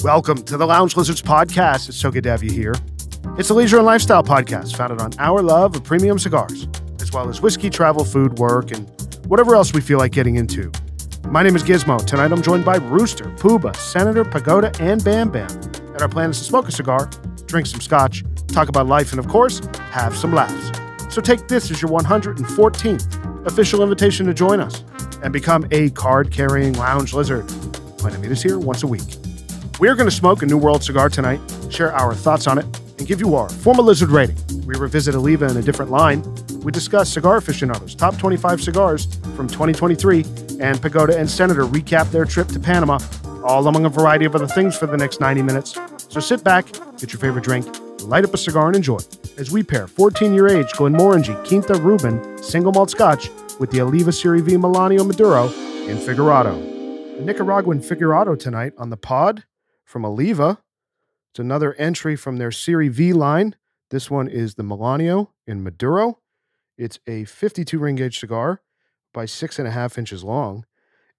Welcome to the Lounge Lizards podcast. It's so good to have you here. It's a leisure and lifestyle podcast founded on our love of premium cigars, as well as whiskey, travel, food, work, and whatever else we feel like getting into. My name is Gizmo. Tonight I'm joined by Rooster, Puba, Senator, Pagoda, and Bam Bam. And our plan is to smoke a cigar, drink some scotch, talk about life, and of course, have some laughs. So take this as your 114th official invitation to join us and become a card-carrying lounge lizard. Plan to meet us here once a week. We're going to smoke a New World cigar tonight, share our thoughts on it, and give you our formal lizard rating. We revisit Oliva in a different line. We discuss Cigar Aficianado's top 25 cigars from 2023, and Pagoda and Senator recap their trip to Panama, all among a variety of other things for the next 90 minutes. So sit back, get your favorite drink, light up a cigar, and enjoy as we pair 14-year-age Glenmorangie Quinta Ruben single malt scotch with the Oliva Serie V Melanio Maduro in Figurado. The Nicaraguan Figurado tonight on the pod from Oliva. It's another entry from their Serie V line. This one is the Melanio in Maduro. It's a 52 ring gauge cigar by 6.5 inches long.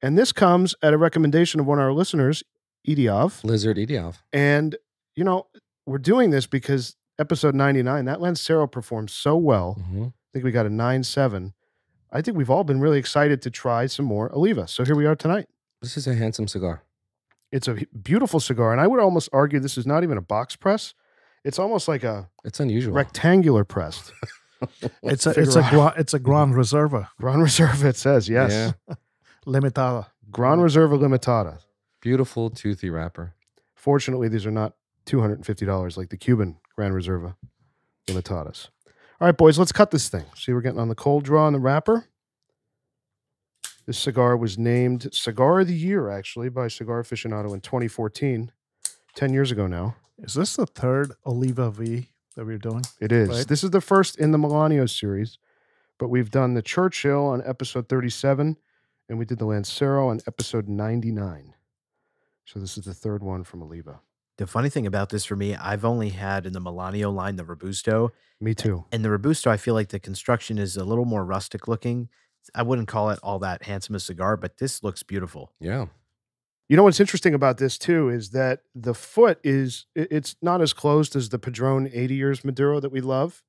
And this comes at a recommendation of one of our listeners, Idiov. Lizard Idiov. And, you know, we're doing this because episode 99, that Lancero performed so well. I think we got a 9.7. I think we've all been really excited to try some more Oliva. So here we are tonight. This is a handsome cigar. It's a beautiful cigar. And I would almost argue this is not even a box press. It's almost like a It's unusual. rectangular pressed. It's a Gran Reserva. Gran Reserva, it says, yes. Yeah. Limitada. Gran Reserva Limitada. Beautiful toothy wrapper. Fortunately, these are not $250 like the Cuban Gran Reserva Limitadas. All right, boys, let's cut this thing. See, we're getting on the cold draw on the wrapper. This cigar was named Cigar of the Year, actually, by Cigar Aficianado in 2014, 10 years ago now. Is this the third Oliva V that we're doing? It is. Right. This is the first in the Melanio series, but we've done the Churchill on episode 37, and we did the Lancero on episode 99. So this is the third one from Oliva. The funny thing about this for me, I've only had in the Melanio line the Robusto. Me too. And the Robusto, I feel like the construction is a little more rustic looking. I wouldn't call it all that handsome a cigar, but this looks beautiful. Yeah. You know what's interesting about this too is that the foot it's not as closed as the Padron 80 years Maduro that we love,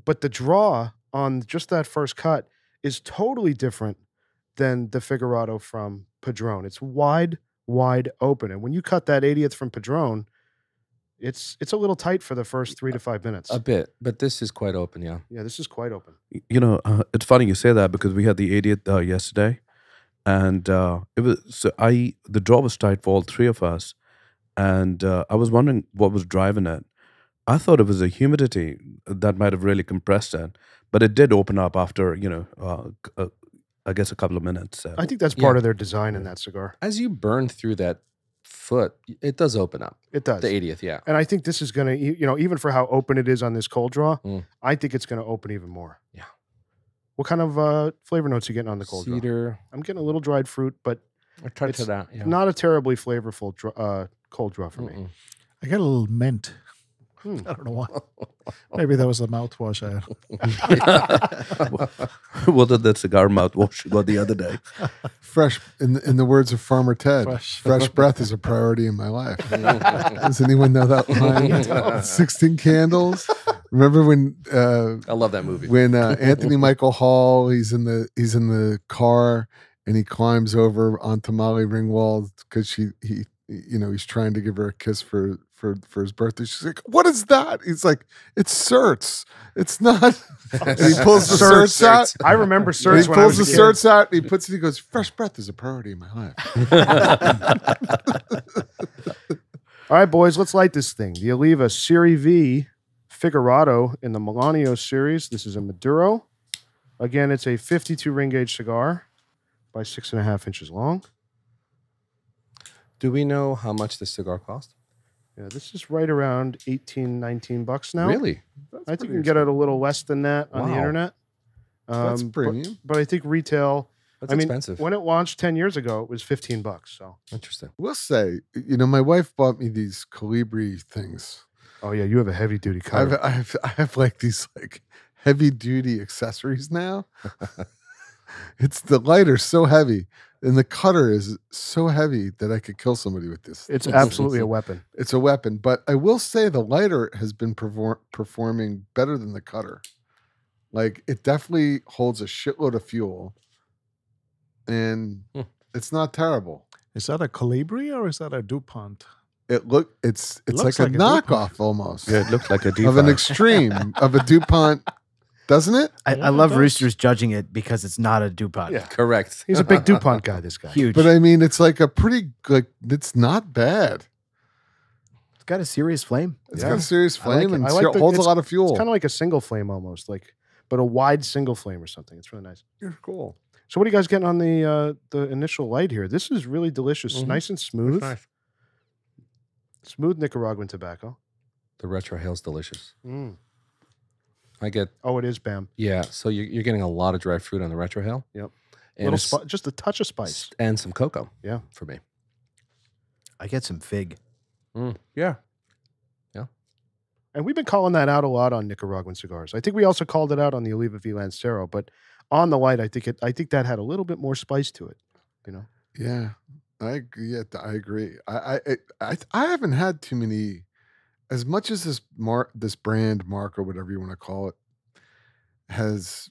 but the draw on just that first cut is totally different than the Figurado from Padron. It's wide open. And when you cut that 80th from Padron, it's a little tight for the first 3 to 5 minutes. A bit, but this is quite open, yeah. Yeah, this is quite open. You know, it's funny you say that because we had the 80th yesterday, and the draw was tight for all three of us, and I was wondering what was driving it. I thought it was the humidity that might have really compressed it, but it did open up after I guess a couple of minutes. I think that's part of their design in that cigar. As you burn through that foot, it does open up. It does. The 80th, yeah. And I think this is going to, even for how open it is on this cold draw, I think it's going to open even more. Yeah. What kind of flavor notes are you getting on the cold draw? Cedar. I'm getting a little dried fruit, but I tried it's to that. Yeah. not a terribly flavorful cold draw for me. I got a little mint. I don't know why. Maybe that was the mouthwash I had. What did that cigar mouthwash you got the other day? Fresh, in the words of Farmer Ted, fresh breath is a priority in my life. Does anyone know that line? 16 Candles. Remember when I love that movie. When Anthony Michael Hall, he's in the car and he climbs over onto Molly Ringwald because he's trying to give her a kiss for his birthday. She's like, "What is that?" He's like, "It's certs. It's not." And he pulls the certs out. I remember certs. And he when I pulls was the a kid. certs out. And he puts it. He goes, "Fresh breath is a priority in my life." All right, boys, let's light this thing. The Oliva Serie V Figurado in the Melanio series. This is a Maduro. Again, it's a 52 ring gauge cigar by 6.5 inches long. Do we know how much this cigar cost? Yeah, this is right around 18, 19 bucks now. Really? I think you can get it a little less than that on the internet. That's premium. But I think retail, That's expensive. when it launched 10 years ago, it was 15 bucks. So Interesting. We'll say, my wife bought me these Colibri things. Oh yeah, you have a heavy duty cutter. I have like these like heavy duty accessories now. It's the lighter's so heavy. And the cutter is so heavy that I could kill somebody with this. It's absolutely a weapon. It's a weapon. But I will say the lighter has been performing better than the cutter. Like, it definitely holds a shitload of fuel. And it's not terrible. Is that a Colibri or is that a DuPont? It's looks like a like a knockoff DuPont. almost. Yeah, it looked like a Of an D5. extreme of a DuPont, doesn't it? I Yeah, love it does. Rooster's judging it because it's not a DuPont. Yeah. Correct. He's a big DuPont guy, this guy. Huge. But I mean, it's like a pretty good. It's not bad. It's got a serious flame. It's Yeah. got a serious I like flame it. and I like holds a it's lot of fuel. kind of like a single flame almost, but a wide single flame or something. It's really nice. You're cool. So what are you guys getting on the initial light here? This is really delicious, nice and smooth. nice. Smooth Nicaraguan tobacco. The retrohale's delicious. Mm. I get, Oh, it is, Bam. yeah. So you're getting a lot of dry fruit on the retrohale. Yep. And, it's- Just a touch of spice. and some cocoa. Yeah. For me. I get some fig. Yeah. And we've been calling that out a lot on Nicaraguan cigars. I think we also called it out on the Oliva V Lancero, but on the light, I think that had a little bit more spice to it. You know. Yeah, I agree. I haven't had too many, as much as this brand mark or whatever you want to call it has,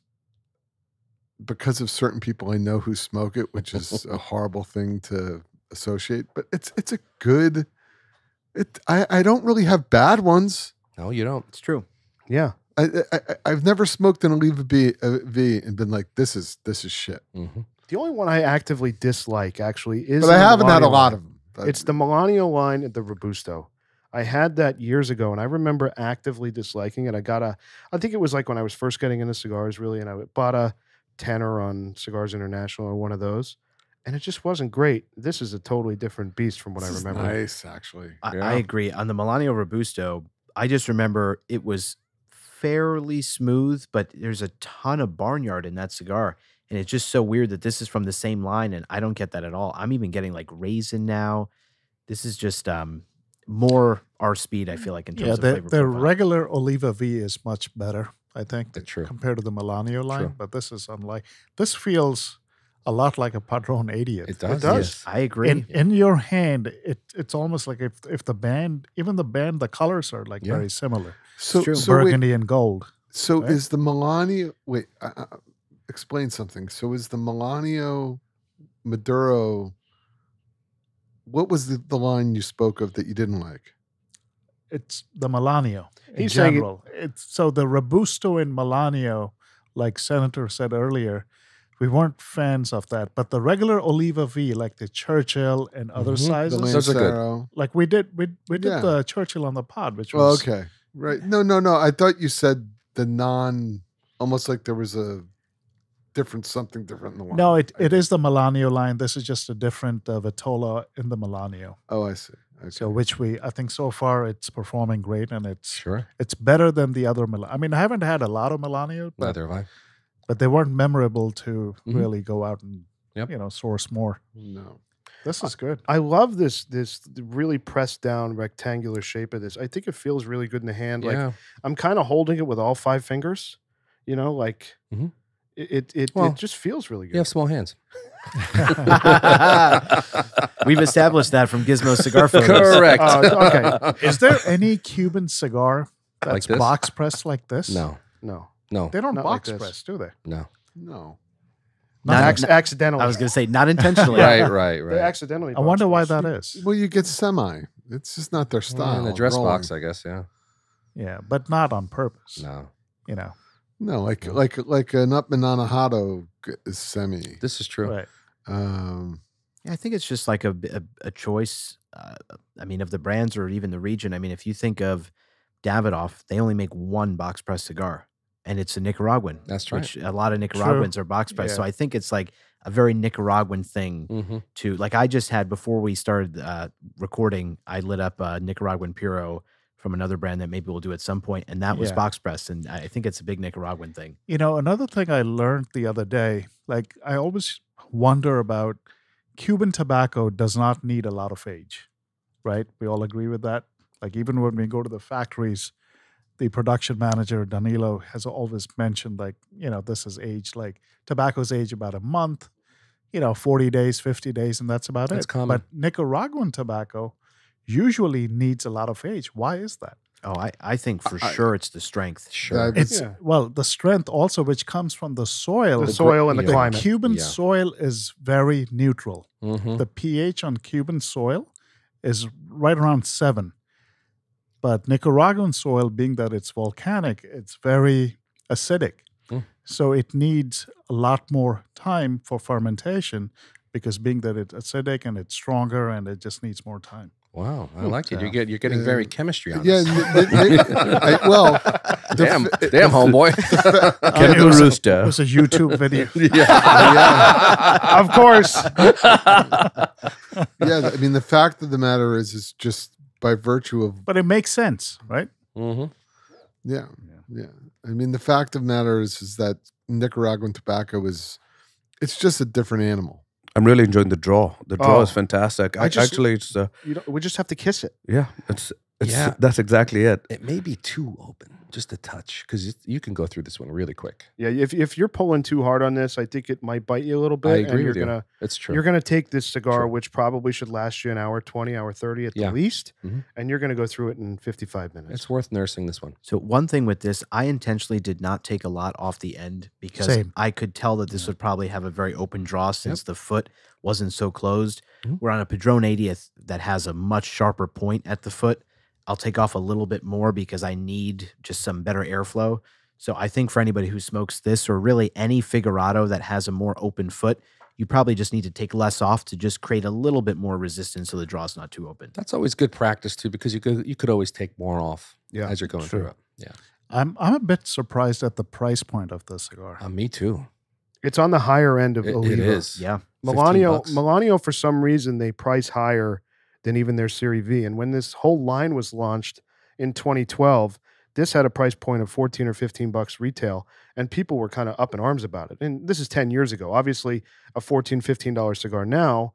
because of certain people I know who smoke it, which is a horrible thing to associate. But it's a good. I don't really have bad ones. No, you don't. It's true. Yeah. I've never smoked an Oliva V and been like, this is shit. Mm-hmm. The only one I actively dislike actually is. But I the haven't had a Melanio lot line. of them. It's the Melanio line and the Robusto. I had that years ago, and I remember actively disliking it. I think it was like when I was first getting into cigars, really, and I bought a tenner on Cigars International or one of those, and it just wasn't great. This is a totally different beast from what I This is remember. nice, actually. I agree. On the Melanio Robusto, I just remember it was fairly smooth, but there's a ton of barnyard in that cigar. And it's just so weird that this is from the same line, and I don't get that at all. I'm even getting like raisin now. This is just more our speed, I feel like, in terms of flavor the profile. regular Oliva V is much better, I think, That's true. compared to the Melanio line. True. But this is unlike. This feels a lot like a Padron 80th. It does. does. Yes. I agree. In your hand, it's almost like if the band, even the band, the colors are like Yeah. very similar. So, true. so wait, Burgundy and gold. So right? is the Melanio? Wait, explain something. So is the Melanio Maduro? What was the line you spoke of that you didn't like? It's the Melanio in He's saying it- general. So the Robusto and Melanio, like Senator said earlier, we weren't fans of that. But the regular Oliva V, like the Churchill and other Mhm. sizes, The Those are good. Lancero. like we did Yeah. the Churchill on the pod, which Well, was okay, right. No. I thought you said the almost like there was a something different in the line. no, it is the Melanio line. This is just a different Vitola in the Melanio. Oh, I see. Okay. So which I think so far it's performing great, and it's Sure. better than the other I mean, I haven't had a lot of Melanio, but Neither have I. but they weren't memorable to Mhm. really go out and Yep. source more. no. This is good. I love this really pressed down rectangular shape of this. I think it feels really good in the hand. Like Yeah. I'm kind of holding it with all 5 fingers. You know, like Mhm. it Well, just feels really You good. have small hands. We've established that from Gizmo cigar photos. Correct. Okay. Is there any Cuban cigar Like that's this? box pressed like this? No. No, No. They don't Not like box this. press, do they? No. No. Not- accidentally. I was going to say not intentionally. Right. They accidentally. I wonder why box that press. is. Well, you get semi. It's just not their style. In the dress rolling. box, I guess. Yeah. Yeah, but not on purpose. No. You know. No, like an up and anahado is semi. This is true. Right. Yeah, I think it's just like a choice. I mean, of the brands or even the region. I mean, if you think of Davidoff, they only make one box press cigar, and it's a Nicaraguan. That's right. Which a lot of Nicaraguans are box press. So Yeah. I think it's like a very Nicaraguan thing Mm-hmm. to like. I just had before we started recording, I lit up a Nicaraguan Puro from another brand that maybe we'll do at some point, and that was Yeah. box press, and I think it's a big Nicaraguan thing. Another thing I learned the other day, like I always wonder about Cuban tobacco does not need a lot of age, right? We all agree with that. Like even when we go to the factories, the production manager, Danilo, has always mentioned like, this is aged, like tobacco's aged about a month, 40 days, 50 days, and that's about That's it. common. But Nicaraguan tobacco usually needs a lot of age. Why is that? Oh, I think for sure it's the strength. Sure. It's the strength also, which comes from the soil. The soil and the yeah. climate. Cuban Yeah. soil is very neutral. Mhm. The pH on Cuban soil is right around 7. But Nicaraguan soil, being that it's volcanic, it's very acidic. Mm. So it needs a lot more time for fermentation because being that it's acidic and it's stronger and it just needs more time. Wow, I like it. Yeah. You're getting very chemistry on Yeah, this. well, Damn, homeboy. Get It the was rooster. It was a YouTube video. Of course. yeah. I mean, the fact of the matter is just by virtue of But it makes sense, right? Mhm. yeah. I mean, the fact of the matter is that Nicaraguan tobacco it's just a different animal. I'm really enjoying the draw. The draw Oh. is fantastic. I just- Actually, it's We just have to kiss it. it's Yeah. that's exactly it. It may be too open, just a touch, because you can go through this one really quick. Yeah, if you're pulling too hard on this, I think it might bite you a little bit. I and agree you're with you. gonna It's true. you're gonna take this cigar, True. which probably should last you an hour 20, hour 30 at Yeah. the least, Mhm. and you're gonna go through it in 55 minutes. It's worth nursing this one. So one thing with this, I intentionally did not take a lot off the end because Same. I could tell that this would probably have a very open draw since the foot wasn't so closed. Mhm. We're on a Padron 80th that has a much sharper point at the foot. I'll take off a little bit more because I need just some better airflow. So I think for anybody who smokes this or really any Figurado that has a more open foot, you probably just need to take less off to just create a little bit more resistance so the draw's not too open. That's always good practice too, because you could always take more off Yeah, as you're going true. through it. Yeah, I'm a bit surprised at the price point of the cigar. me too. It's on the higher end of It Oliva. is. Yeah. Melanio, for some reason, they price higher than even their Serie V. And when this whole line was launched in 2012, this had a price point of 14 or 15 bucks retail, and people were kind of up in arms about it. And this is 10 years ago. Obviously, a $14, $15 cigar now,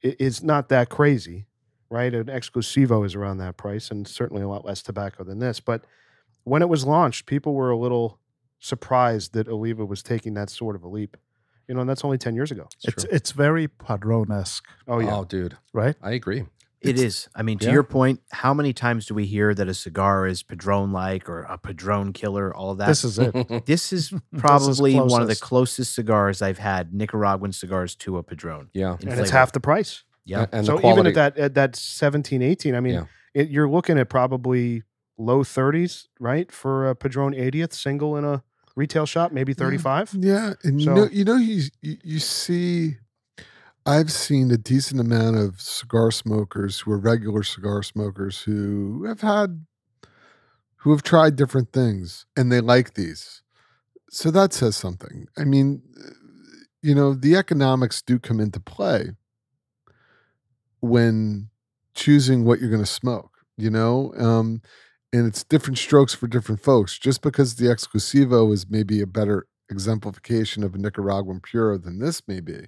is not that crazy, right? An Exclusivo is around that price, and certainly a lot less tobacco than this. But when it was launched, people were a little surprised that Oliva was taking that sort of a leap. And that's only 10 years ago. It's very Padron-esque, Oh, yeah. Oh, dude, right? I agree. It is. I mean, to yeah. your point, how many times do we hear that a cigar is Padron-like or a Padron killer, all of that? This is it. This is probably one of the closest. closest cigars I've had, Nicaraguan cigars to a Padron. Yeah. in And it's flavor. half the price. Yeah. And So the quality, even at that 17, 18, I mean, Yeah. you're looking at probably low 30s, right? For a Padron 80th single in a retail shop, maybe 35. Yeah, and So- you see, I've seen a decent amount of cigar smokers who are regular cigar smokers who have tried different things and they like these. So that says something. I mean, the economics do come into play when choosing what you're going to smoke, and it's different strokes for different folks. Just because the Exclusivo is maybe a better exemplification of a Nicaraguan Puro than this may be,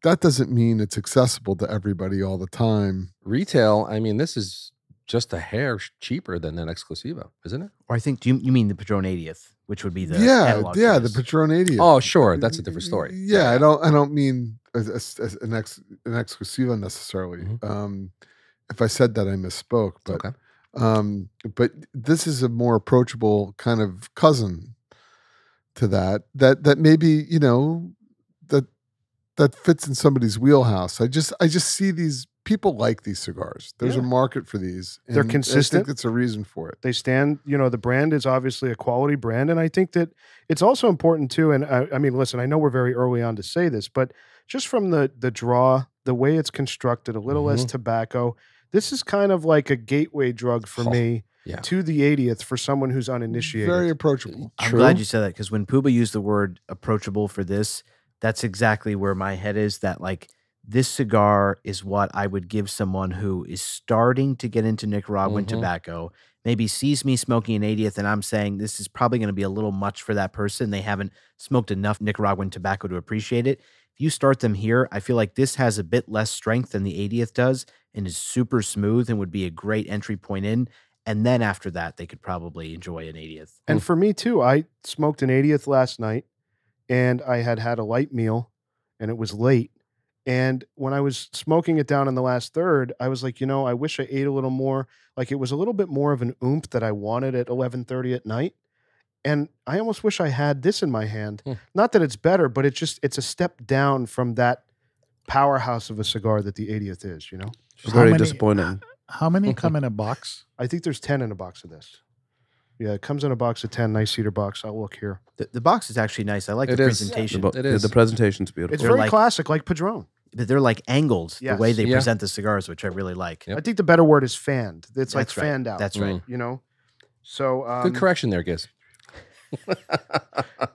that doesn't mean it's accessible to everybody all the time. retail, I mean, this is just a hair cheaper than an Exclusivo, isn't it? Or I think, do you mean the Padron 80th, which would be the Yeah, analog yeah, to the this? Patron 80. Oh, sure. That's a different story. Yeah, I don't mean an Exclusivo necessarily. Mhm. If I said that, I misspoke. It's But okay. but this is a more approachable kind of cousin to that maybe that fits in somebody's wheelhouse. I just see these people like these cigars. There's a Yeah. market for these. They're and consistent. I think that's a reason for it. They stand, the brand is obviously a quality brand. And I think that it's also important too. And I mean, listen, I know we're very early on to say this, but just from the draw, the way it's constructed, a little less tobacco, this is kind of like a gateway drug for me yeah. to the 80th for someone who's uninitiated. Very approachable. I'm glad you said that because when Puba used the word approachable for this, that's exactly where my head is. That like this cigar is what I would give someone who is starting to get into Nicaraguan tobacco, maybe sees me smoking an 80th, and I'm saying this is probably going to be a little much for that person. They haven't smoked enough Nicaraguan tobacco to appreciate it. If you start them here, I feel like this has a bit less strength than the 80th does and is super smooth and would be a great entry point in. And then after that, they could probably enjoy an 80th. And for me too, I smoked an 80th last night and I had a light meal and it was late. And when I was smoking it down in the last third, I was like, you know, I wish I ate a little more. Like it was a little bit more of an oomph that I wanted at 11:30 at night. And I almost wish I had this in my hand. Not that it's better, but it's a step down from that powerhouse of a cigar that the 80th is, you know? It's very disappointing. How many come in a box? I think there's 10 in a box of this. Yeah, it comes in a box of 10, nice cedar box. I'll look here. The box is actually nice. I like the It is. presentation. It is. The presentation's beautiful. It's They're very like- classic, like Padron. But they're like angled the way Yes. they Yeah. present the cigars, which I really like. Yep. I think the better word is fanned. It's like That's right. fanned out. That's right. You know? So, Good correction there, Giz.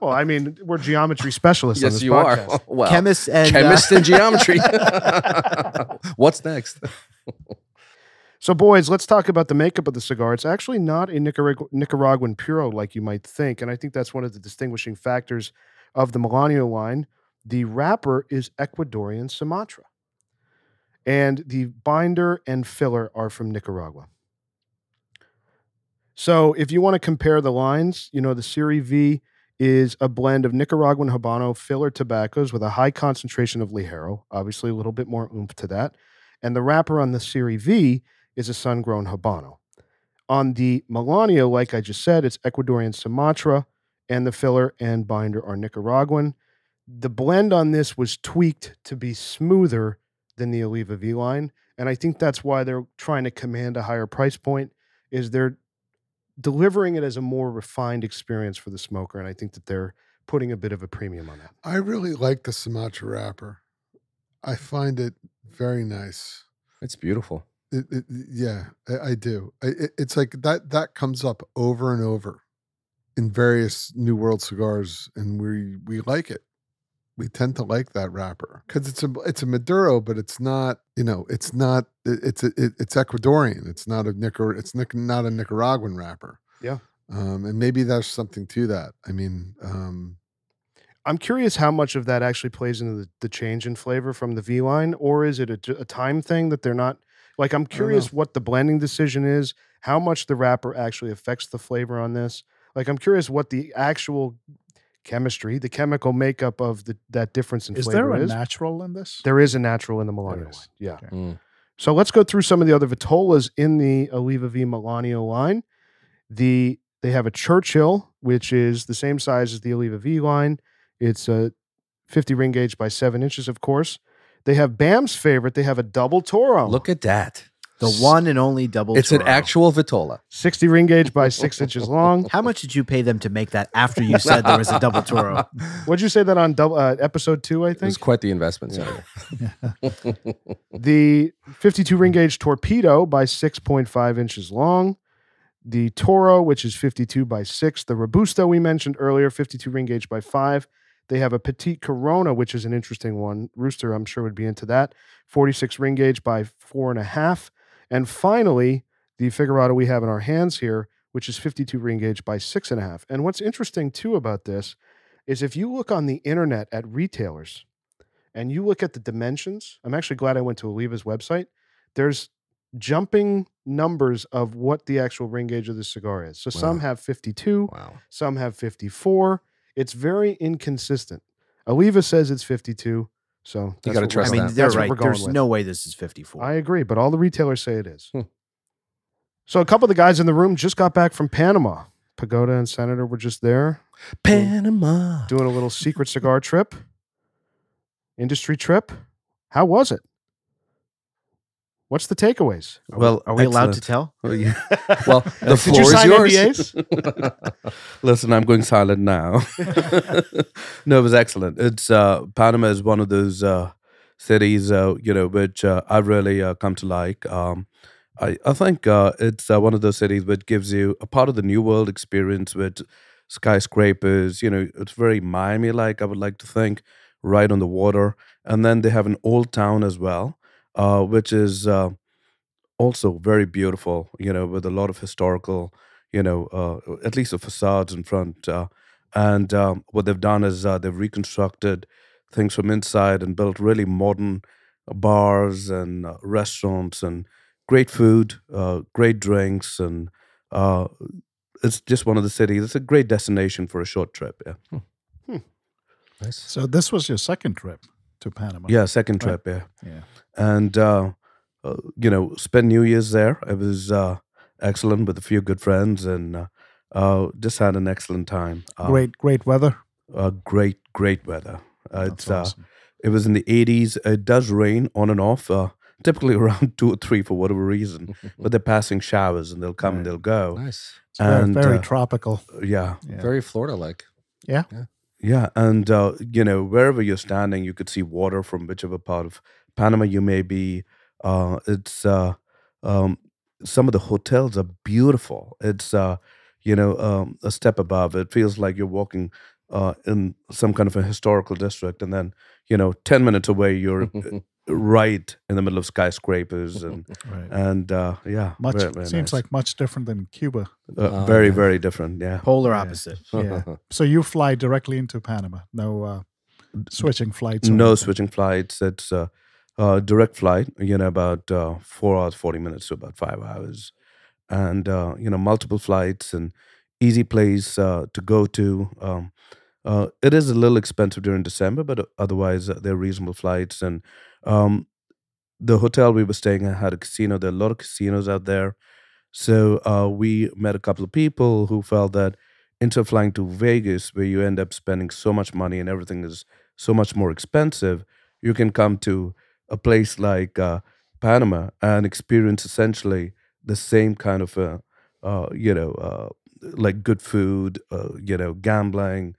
well, I mean, we're geometry specialists on Yes, this you podcast. are. Well, Chemists and chemist in geometry. What's next? So, boys, let's talk about the makeup of the cigar. It's actually not a Nicaraguan Puro like you might think, and I think that's one of the distinguishing factors of the Melanio line. The wrapper is Ecuadorian Sumatra, and the binder and filler are from Nicaragua. So, if you want to compare the lines, you know, the Serie V is a blend of Nicaraguan Habano filler tobaccos with a high concentration of Ligero, obviously a little bit more oomph to that, and the wrapper on the Serie V is a sun-grown Habano. On the Melanio, like I just said, it's Ecuadorian Sumatra, and the filler and binder are Nicaraguan. The blend on this was tweaked to be smoother than the Oliva V line, and I think that's why they're trying to command a higher price point, is they're delivering it as a more refined experience for the smoker, and I think that they're putting a bit of a premium on that. I really like the Sumatra wrapper. I find it very nice. It's beautiful. Yeah, I do. It's like that comes up over and over in various New World cigars, and we like it. We tend to like that wrapper because it's a Maduro, but it's not. You know, it's not. It's Ecuadorian. It's not not a Nicaraguan wrapper. Yeah, and maybe there's something to that. I mean, I'm curious how much of that actually plays into the change in flavor from the V line, or is it a time thing that they're not? Like, I'm curious what the blending decision is, how much the wrapper actually affects the flavor on this. Like, I'm curious what the actual chemistry, the chemical makeup of that difference in Is flavor there a is. natural in this? There is a natural in the Melanio There line. is. Yeah. Okay. Mm. So let's go through some of the other Vitolas in the Oliva V Melanio line. They have a Churchill, which is the same size as the Oliva V line. It's a 50 ring gauge by 7 inches, of course. They have Bam's favorite. They have a double Toro. Look at that. the one and only double. It's an Toro. actual Vitola. 60 ring gauge by 6 inches long. How much did you pay them to make that after you said there was a double Toro? What'd you say that on episode 2, I It was think? quite the investment, Senator. The 52 ring gauge Torpedo by 6.5 inches long. The Toro, which is 52 by 6. The Robusto we mentioned earlier, 52 ring gauge by 5. They have a Petite Corona, which is an interesting one. Rooster, I'm sure, would be into that. 46 ring gauge by 4.5. And finally, the Figurado we have in our hands here, which is 52 ring gauge by 6.5. And what's interesting, too, about this is if you look on the internet at retailers and you look at the dimensions, I'm actually glad I went to Oliva's website. There's jumping numbers of what the actual ring gauge of the cigar is. So some have 52, Wow. some have 54. It's very inconsistent. Oliva says it's 52, so that's gotta what we're trust I going- mean, that. they're that's what right. we're going There's with. no way this is 54. I agree, but all the retailers say it is. So a couple of the guys in the room just got back from Panama. Pagoda and Senator were just there Panama. doing a little secret cigar trip, industry trip. How was it? What's the takeaways? Well, Are we allowed to excellent. tell? Oh, yeah. Well, the Did you floor sign is yours. Listen, I'm going silent now. No, it was excellent. It's Panama is one of those cities, which I've really come to like. I think it's one of those cities which gives you a part of the New World experience with skyscrapers. You know, it's very Miami-like, I would like to think, right on the water. And then they have an old town as well, which is also very beautiful, with a lot of historical, at least the facades in front. And what they've done is they've reconstructed things from inside and built really modern bars and restaurants and great food, great drinks. And it's just one of the cities. It's a great destination for a short trip. Yeah. Nice. So this was your second trip. to Panama. Yeah, second Right. trip. Yeah, Yeah. and spent New Year's there. It was excellent with a few good friends, and just had an excellent time. Great weather. Great weather. That's It's awesome. It was in the 80s. It does rain on and off, typically around 2 or 3 for whatever reason. But they're passing showers, and they'll come and they'll go. Nice. It's very, And very tropical. yeah, Yeah. Very Florida-like. Yeah. yeah, and wherever you're standing, you could see water from whichever part of Panama you may be. It's some of the hotels are beautiful. It's a step above. It feels like you're walking in some kind of a historical district, and then 10 minutes away you're right in the middle of skyscrapers, and Right. and yeah, Much very, very seems nice. like much different than Cuba. Very yeah. very different. Yeah. Polar Yeah. opposite. Yeah. So you fly directly into Panama. No switching flights. or No anything. switching flights. It's direct flight. About 4 hours 40 minutes to about 5 hours, and multiple flights and easy place to go to. It is a little expensive during December, but otherwise they're reasonable flights. And the hotel we were staying at had a casino. There are a lot of casinos out there. So we met a couple of people who felt that instead of flying to Vegas, where you end up spending so much money and everything is so much more expensive, you can come to a place like Panama and experience essentially the same kind of, like good food, gambling.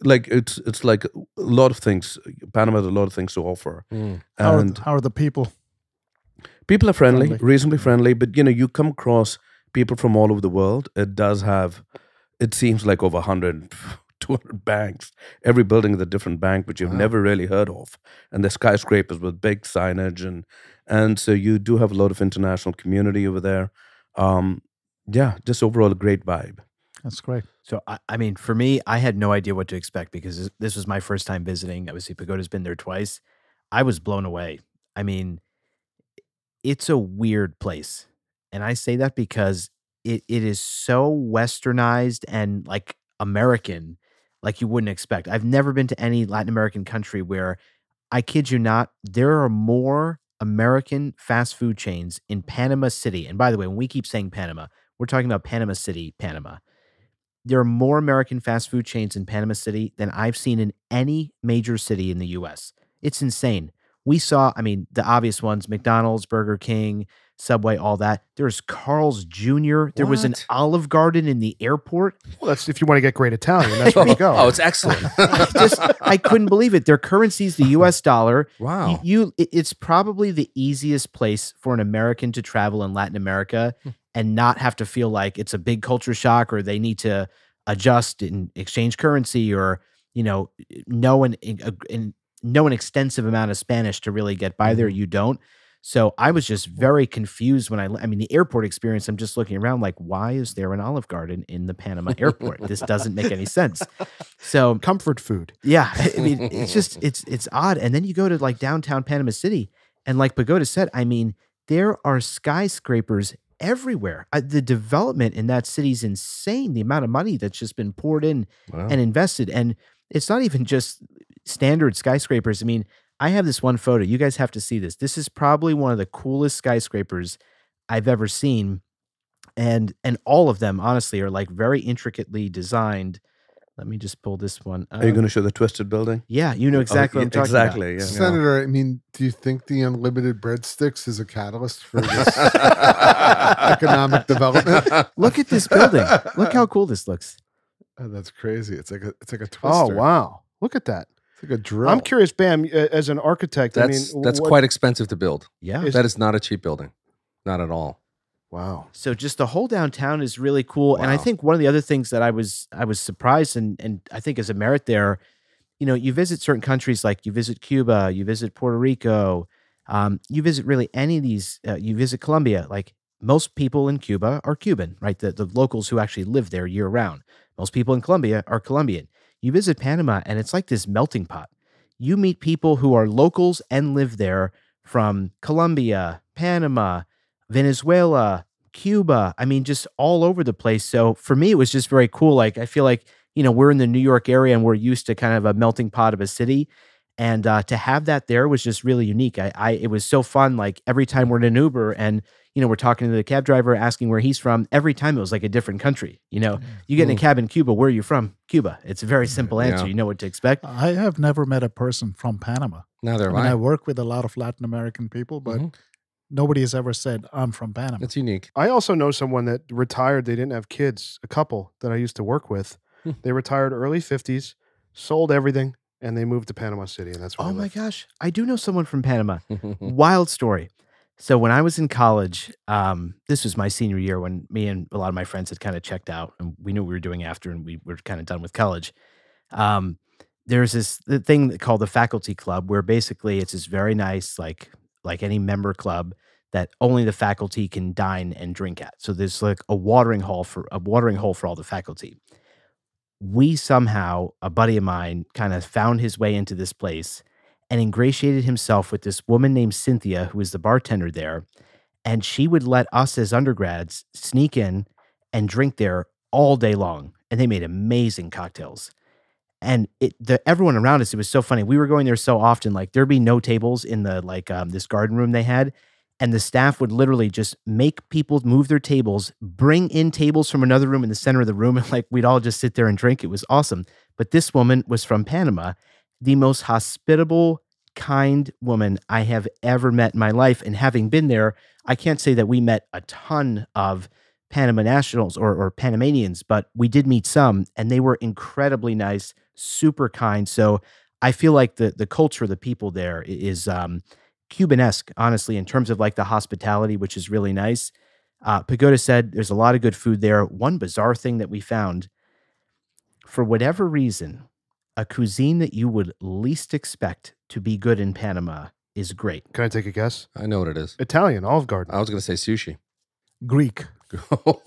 It's like a lot of things. Panama has a lot of things to offer. How And are the people? people are friendly, Friendly. reasonably friendly, but you come across people from all over the world. It does have, it seems like over 100, 200 banks. Every building is a different bank, which you've never really heard of. And the skyscrapers with big signage, and so you do have a lot of international community over there. Yeah, just overall a great vibe. That's great. So, I mean, for me, I had no idea what to expect because this was my first time visiting. Obviously, Pagoda's been there twice. I was blown away. I mean, it's a weird place. And I say that because it is so westernized and like American, like you wouldn't expect. I've never been to any Latin American country where, I kid you not, there are more American fast food chains in Panama City. And by the way, when we keep saying Panama, we're talking about Panama City, Panama. There are more American fast food chains in Panama City than I've seen in any major city in the U.S. It's insane. We saw, I mean, the obvious ones, McDonald's, Burger King, Subway, all that. There's Carl's Jr. There was an What? Olive Garden in the airport. Well, that's if you want to get great Italian. That's where you go. Oh, it's excellent. I couldn't believe it. Their currency is the U.S. dollar. Wow. It's probably the easiest place for an American to travel in Latin America and not have to feel like it's a big culture shock or they need to adjust and exchange currency or, know an extensive amount of Spanish to really get by there. You don't. So I was just very confused when I mean, the airport experience, I'm just looking around like, why is there an Olive Garden in the Panama airport? This doesn't make any sense. So Comfort food. yeah, I mean, it's just, it's odd. And then you go to like downtown Panama City and like Pagoda said, I mean, there are skyscrapers everywhere. The development in that city is insane. The amount of money that's just been poured in Wow. and invested. And it's not even just standard skyscrapers. I mean, I have this one photo. You guys have to see this. This is probably one of the coolest skyscrapers I've ever seen. And all of them, honestly, are like very intricately designed. Let me just pull this one up. Are you going to show the twisted building? Yeah, you know exactly what I'm talking about. Exactly. Yeah. Senator, I mean, do you think the unlimited breadsticks is a catalyst for this economic development? Look at this building. Look how cool this looks. Oh, that's crazy. It's like a twister. Oh, wow. Look at that. It's like a drill. I'm curious, Bam, as an architect. That's what- quite expensive to build. Yeah. Is- That is not a cheap building. Not at all. Wow. So just the whole downtown is really cool. And I Wow. think one of the other things that I was surprised and I think is a merit there, you visit certain countries, like you visit Cuba, you visit Puerto Rico, you visit really any of these, you visit Colombia, like most people in Cuba are Cuban, right? The locals who actually live there year round. Most people in Colombia are Colombian. You visit Panama and it's like this melting pot. You meet people who are locals and live there from Colombia, Panama, Venezuela, Cuba. I mean, just all over the place. So for me, it was just very cool. Like, I feel like, we're in the New York area and we're used to kind of a melting pot of a city. And to have that there was just really unique. It was so fun. Like every time we're in an Uber and, we're talking to the cab driver, asking where he's from, every time it was like a different country. You get in a cab in Cuba, where are you from? Cuba. It's a very simple answer. Yeah. You know what to expect. I have never met a person from Panama. Neither have I mean, I. I work with a lot of Latin American people, but nobody has ever said, I'm from Panama. That's unique. I also know someone that retired. They didn't have kids. A couple that I used to work with. They retired early 50s, sold everything, and they moved to Panama City, and that's where Oh they my live. gosh. I do know someone from Panama. Wild story. So when I was in college, this was my senior year when me and a lot of my friends had kind of checked out and we knew what we were doing after and we were kind of done with college. There's this thing called the faculty club where basically it's this very nice, like any member club that only the faculty can dine and drink at. So there's like a watering hole for all the faculty. We somehow, a buddy of mine, kind of found his way into this place and ingratiated himself with this woman named Cynthia, who was the bartender there. And she would let us as undergrads sneak in and drink there all day long. And they made amazing cocktails. And everyone around us, it was so funny. We were going there so often, like there'd be no tables in the this garden room they had. And the staff would literally just make people move their tables, bring in tables from another room in the center of the room. And like, we'd all just sit there and drink. It was awesome. But this woman was from Panama, the most hospitable, kind woman I have ever met in my life. And having been there, I can't say that we met a ton of Panama nationals or Panamanians, but we did meet some, and they were incredibly nice, super kind. So I feel like the culture of the people there is Cuban-esque, honestly, in terms of like the hospitality, which is really nice. Pagoda said there's a lot of good food there. One bizarre thing that we found, for whatever reason, a cuisine that you would least expect to be good in Panama is great. Can I take a guess? I know what it is. Italian, Olive Garden. I was going to say sushi. Greek.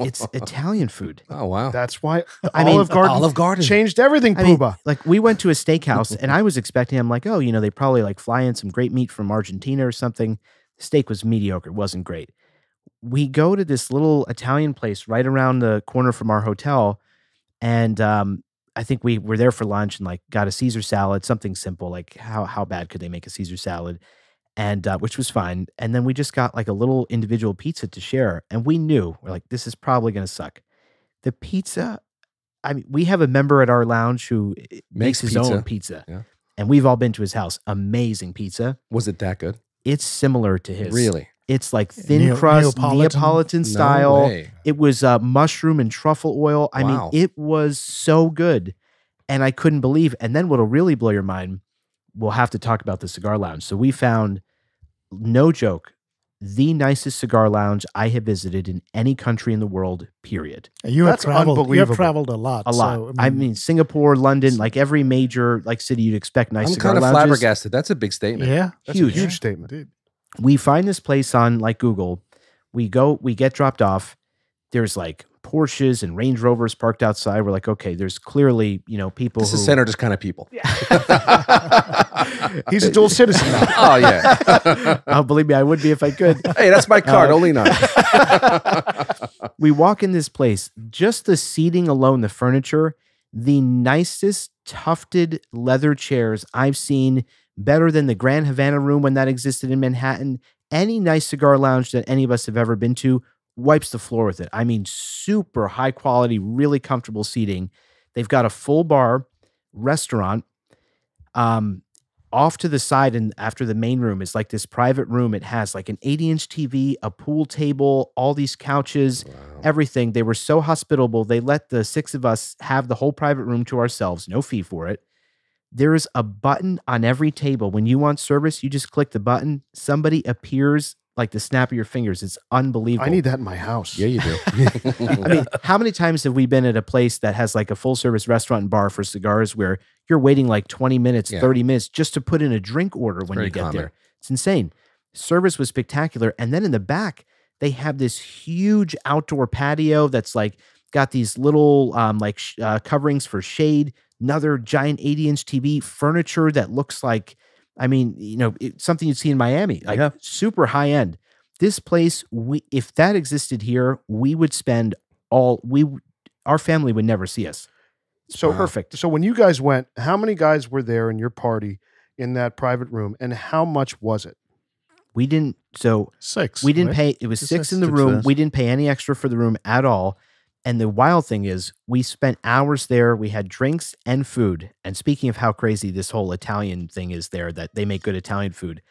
It's Italian food. Oh, wow. That's why I mean, Olive Garden changed everything, I mean, Pooba. like we went to a steakhouse and I was expecting, I'm like, oh, they probably like fly in some great meat from Argentina or something. The steak was mediocre. It wasn't great. We go to this little Italian place right around the corner from our hotel. And I think we were there for lunch and like got a Caesar salad, something simple. Like how bad could they make a Caesar salad? And which was fine. And then we just got like a little individual pizza to share. And we're like, this is probably going to suck. The pizza, I mean, we have a member at our lounge who makes his own pizza. Yeah. And we've all been to his house. Amazing pizza. Was it that good? It's similar to his. Really? It's like thin crust, Neapolitan style. No way. It was mushroom and truffle oil. I mean, it was so good. And I couldn't believe. And then what'll really blow your mind, we'll have to talk about the cigar lounge. So we found, no joke, the nicest cigar lounge I have visited in any country in the world, period. And you have traveled, unbelievable. You have traveled a lot. A lot. So, I mean, Singapore, London, like every major like city you'd expect nice I'm cigar kind of lounges. flabbergasted. That's a big statement. yeah. That's huge. a huge statement. Dude. We find this place on like Google. We get dropped off. There's like Porsches and Range Rovers parked outside. We're like, okay, there's clearly, people This who... is centered kind of people. He's a dual citizen now. Oh, yeah. Oh, believe me, I would be if I could. Hey, that's my card. Only none. We walk in this place, just the seating alone, the furniture, the nicest tufted leather chairs I've seen, better than the Grand Havana Room when that existed in Manhattan. Any nice cigar lounge that any of us have ever been to wipes the floor with it. I mean, super high quality, really comfortable seating. They've got a full bar, restaurant. Off to the side and after the main room is like this private room. It has like an 80-inch TV, a pool table, all these couches, everything. They were so hospitable. They let the 6 of us have the whole private room to ourselves, no fee for it. There is a button on every table. When you want service, you just click the button. Somebody appears like the snap of your fingers. It's unbelievable. I need that in my house. Yeah, you do. I mean, how many times have we been at a place that has like a full service restaurant and bar for cigars where you're waiting like 20 minutes, 30 minutes just to put in a drink order when you get there? It's insane. Service was spectacular. And then in the back, they have this huge outdoor patio that's like got these little coverings for shade, another giant 80-inch TV, furniture that looks like, I mean, it's something you'd see in Miami, like super high end. This place, if that existed here, we would spend our family would never see us. It's So perfect. So when you guys went, how many guys were there in your party in that private room, and how much was it? We didn't. So 6. we didn't right? pay. It was It's 6 in six. the Six room. cents. We didn't pay any extra for the room at all. And the wild thing is, we spent hours there. We had drinks and food. And speaking of how crazy this whole Italian thing is there, that they make good Italian food,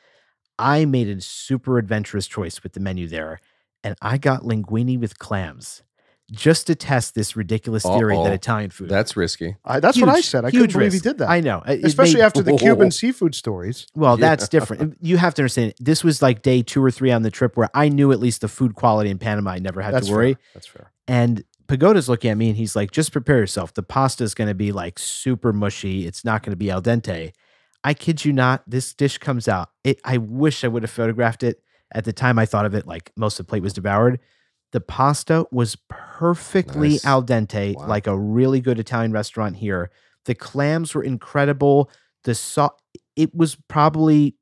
I made a super adventurous choice with the menu there. And I got linguine with clams just to test this ridiculous theory that Uh-oh. Italian food. That's risky. That's what I Huge, said. I huge couldn't believe he risk. did that. I know. It Especially made- after the Cuban seafood stories. Well, Yeah. that's different. You have to understand, this was like day 2 or 3 on the trip where I knew at least the food quality in Panama. I never had That's to worry. fair. That's fair. And Pagoda's looking at me and he's like, just prepare yourself. The pasta is going to be like super mushy. It's not going to be al dente. I kid you not, this dish comes out. I wish I would have photographed it. At the time I thought of it, like most of the plate was devoured. The pasta was perfectly Nice. al dente, Wow. like a really good Italian restaurant here. The clams were incredible. It was probably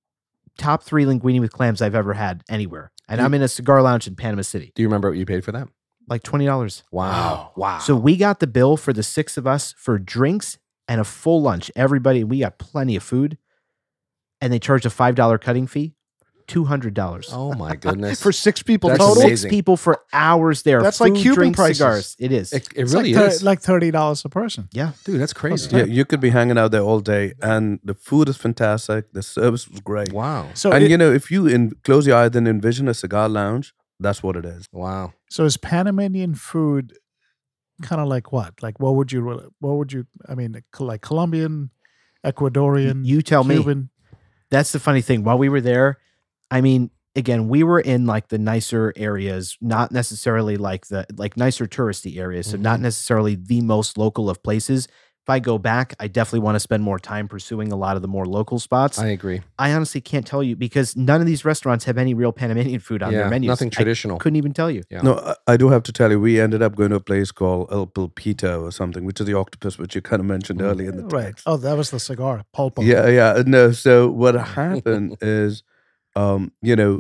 top 3 linguine with clams I've ever had anywhere. And I'm in a cigar lounge in Panama City. Do you remember what you paid for that? Like $20. Wow. Wow. So we got the bill for the 6 of us for drinks and a full lunch. Everybody, we got plenty of food. And they charged a $5 cutting fee. $200. Oh my goodness. For 6 people That's total? amazing. 6 people for hours there. That's like Food, Cuban drinks, prices. cigars. It is. It It's really like, is. like $30 a person. Yeah. Dude, that's crazy. Yeah, you could be hanging out there all day, and the food is fantastic. The service was great. Wow. So, And it- you know, if you close your eyes and envision a cigar lounge, that's what it is. Wow. so is Panamanian food kind of like what? Like what would you? I mean, like Colombian, Ecuadorian, You tell me. Cuban. That's the funny thing. While we were there, I mean, again, we were in like the nicer areas, not necessarily like nicer touristy areas. So not necessarily the most local of places. If I go back, I definitely want to spend more time pursuing a lot of the more local spots. I agree. I honestly can't tell you because none of these restaurants have any real Panamanian food on their menus. Nothing I traditional. couldn't even tell you. Yeah. No, I do have to tell you, we ended up going to a place called El Pulpito or something, which is the octopus, which you kind of mentioned earlier in the Right. text. Oh, that was the cigar. Pulpo. Yeah. No, so what happened is, you know,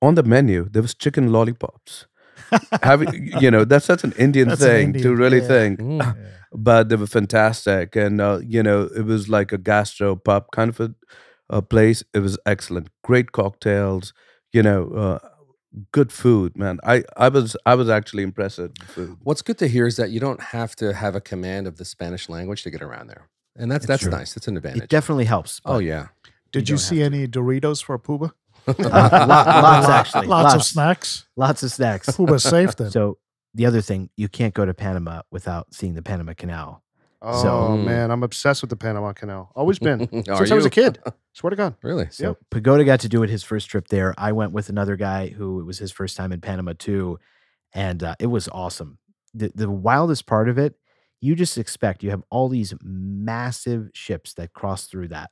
on the menu, there was chicken lollipops. That's such an Indian That's an thing to Indian- really yeah. think. Mm. But they were fantastic. And, it was like a gastro pub kind of a place. It was excellent. Great cocktails, good food, man. I was actually impressed with the food. What's good to hear is that you don't have to have a command of the Spanish language to get around there. And that's true. nice. That's an advantage. It definitely helps. Oh, but, yeah. Did you see any Doritos for Puba? lots actually. Lots of snacks. Lots of snacks. Puba's safe then. So the other thing, you can't go to Panama without seeing the Panama Canal. Oh, So- man. I'm obsessed with the Panama Canal. Always been. Are Since I was you? a kid. Swear to God. Really? So Yep. Pagoda got to do it his first trip there. I went with another guy who it was his first time in Panama too, and it was awesome. The wildest part of it, you just expect you have all these massive ships that cross through that.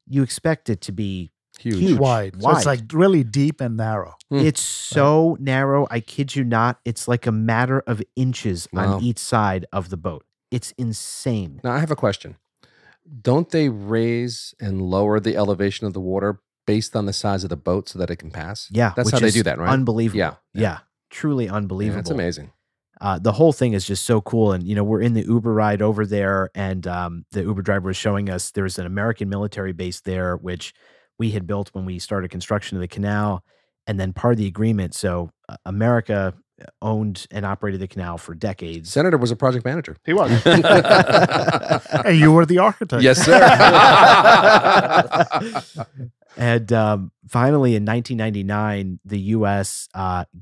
You expect it to be Huge. huge. wide. So Wide. it's like really deep and narrow. It's so narrow. I kid you not. It's like a matter of inches Wow. on each side of the boat. It's insane. Now, I have a question. Don't they raise and lower the elevation of the water based on the size of the boat so that it can pass? Yeah, That's which how they is do that, right? Unbelievable. Yeah, yeah. Yeah, truly Yeah, unbelievable. that's amazing. The whole thing is just so cool. And, we're in the Uber ride over there, and the Uber driver was showing us there's an American military base there, which we had built when we started construction of the canal. And then part of the agreement, so America owned and operated the canal for decades. Senator was a project manager. He was. Hey, you were the architect. Yes, sir. And finally, in 1999, the U.S.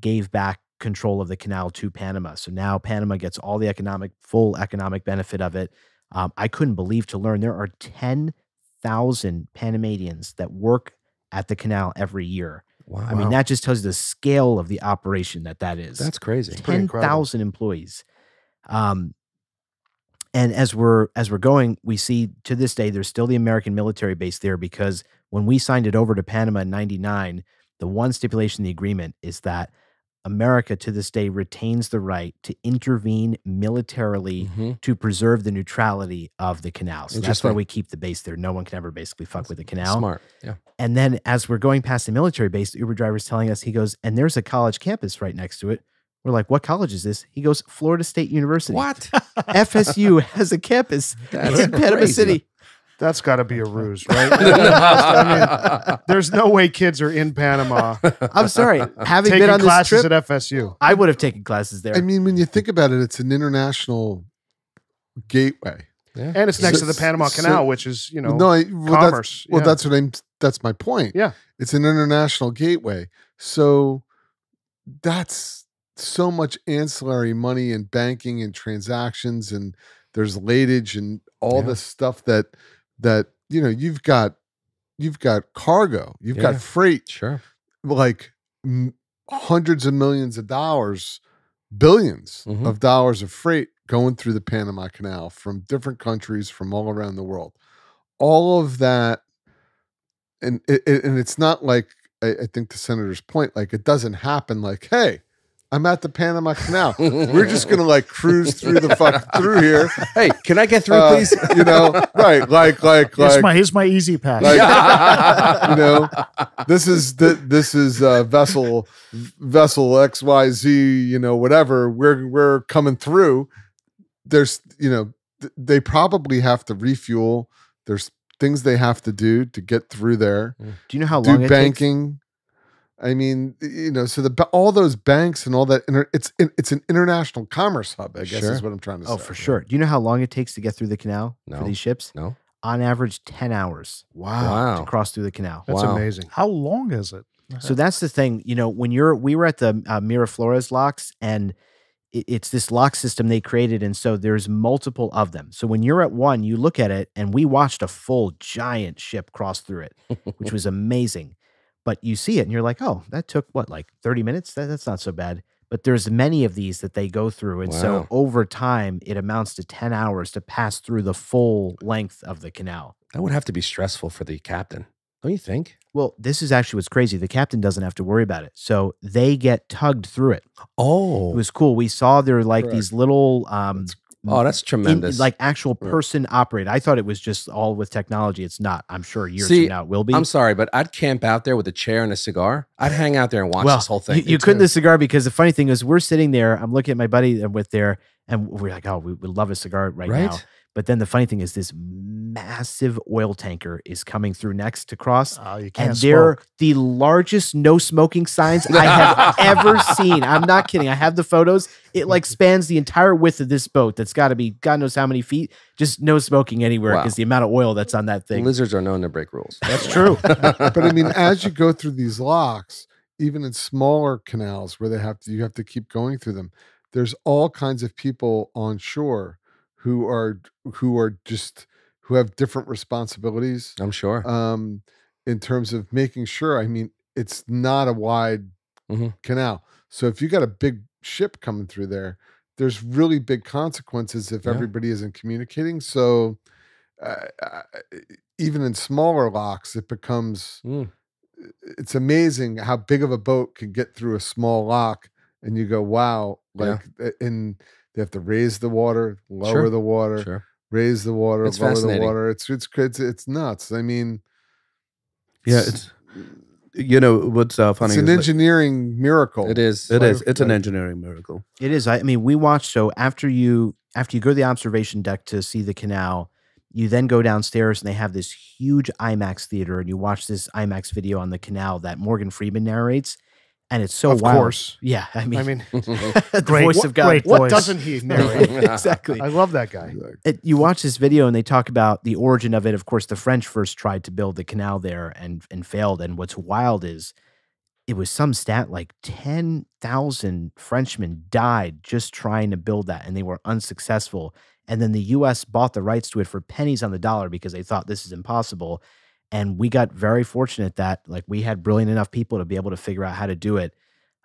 Gave back control of the canal to Panama. So now Panama gets all the full economic benefit of it. I couldn't believe to learn there are 10,000 Panamanians that work at the canal every year. Wow. I mean, that just tells you the scale of the operation that is. That's crazy. pretty incredible. 10,000 employees. And as we're going, we see to this day, there's still the American military base there because when we signed it over to Panama in 99, the one stipulation in the agreement is that America to this day retains the right to intervene militarily Mhm. to preserve the neutrality of the canal. So that's why Interesting. we keep the base there. No one can ever basically fuck with the canal. Smart. Yeah. And then as we're going past the military base, the Uber driver's telling us, he goes, and there's a college campus right next to it. We're like, what college is this? He goes, Florida State University. What? FSU has a campus That's in Panama crazy. City. That's got to be a ruse, right? I mean, there's no way kids are in Panama I'm sorry. Having taking been on this classes trip, at FSU. I would have taken classes there. I mean, when you think about it, it's an international gateway. And it's next So- to the Panama so- Canal, which is, you know, Commerce. yeah. That's my point. Yeah. It's an international gateway. So that's so much ancillary money and banking and transactions, and there's ladage and all this stuff that you know, you've got cargo, you've got freight, Sure. like hundreds of millions of dollars, billions of dollars of freight going through the Panama Canal from different countries from all around the world. All of that, and it's not like, I think the senator's point, like it doesn't happen like, hey, I'm at the Panama Canal. We're just gonna like cruise through the fuck through here. Hey, can I get through, please? You know, right? Like Here's my easy pass. like, you know, this is vessel XYZ. You know, whatever. We're coming through. There's, you know, they probably have to refuel. There's things they have to do to get through there. Do you know how long Do it banking. I mean, you know, so all those banks and all that, it's an international commerce hub, I guess is what I'm trying to say. Oh, for sure. Do you know how long it takes to get through the canal for No. these ships? No. On average, 10 hours Wow. to cross through the canal. That's Wow. amazing. How long is it? So that's the thing, you know, when we were at the Miraflores locks, and it's this lock system they created, and so there's multiple of them. So when you're at one, you look at it, and we watched a full giant ship cross through it, which was amazing. But you see it, and you're like, oh, that took what, like 30 minutes? That's not so bad. But there's many of these that they go through, and so Wow. over time, it amounts to 10 hours to pass through the full length of the canal. That would have to be stressful for the captain, don't you think? Well, this is actually what's crazy. The captain doesn't have to worry about it. So they get tugged through it. Oh, It was cool. We saw there were like Correct. these little that's tremendous. like actual person operated. I thought it was just all with technology. It's not. I'm sure years See, from now it will be. I'm sorry, but I'd camp out there with a chair and a cigar. I'd hang out there and watch this whole thing. You couldn't the cigar, because the funny thing is we're sitting there. I'm looking at my buddy I'm with there, and we're like, oh, we would love a cigar right now. But then the funny thing is this massive oil tanker is coming through next to cross. Oh, you can't And they're smoke. the largest no smoking signs I have ever seen. I'm not kidding. I have the photos. It like spans the entire width of this boat. That's got to be God knows how many feet. Just no smoking anywhere, Wow. because the amount of oil that's on that thing. Lizards are known to break rules. That's true. But I mean, as you go through these locks, even in smaller canals where you have to keep going through them, there's all kinds of people on shore who have different responsibilities I'm sure. in terms of making sure. I mean, it's not a wide canal, so if you got a big ship coming through there, there's really big consequences if everybody isn't communicating. So even in smaller locks, it becomes it's amazing how big of a boat can get through a small lock, and you go, wow, like, and they have to raise the water, lower the water, Sure. raise the water, It's lower the fascinating. water. It's nuts. I mean, Yeah, it's, you know, what's funny it's is an like- engineering miracle. It is. it is. It's an Like- engineering miracle. It is. I mean, we watched. So after you go to the observation deck to see the canal, you then go downstairs and they have this huge IMAX theater, and you watch this IMAX video on the canal that Morgan Freeman narrates, and it's so Of wild. course. Yeah, I mean, I the voice of God. great what voice. doesn't he narrate? Exactly. I love that guy. You watch this video and they talk about the origin of it. Of course, the French first tried to build the canal there and failed. And what's wild is it was some stat like 10,000 Frenchmen died just trying to build that, and they were unsuccessful. And then the U.S. bought the rights to it for pennies on the dollar because they thought this is impossible. And we got very fortunate that like we had brilliant enough people to be able to figure out how to do it.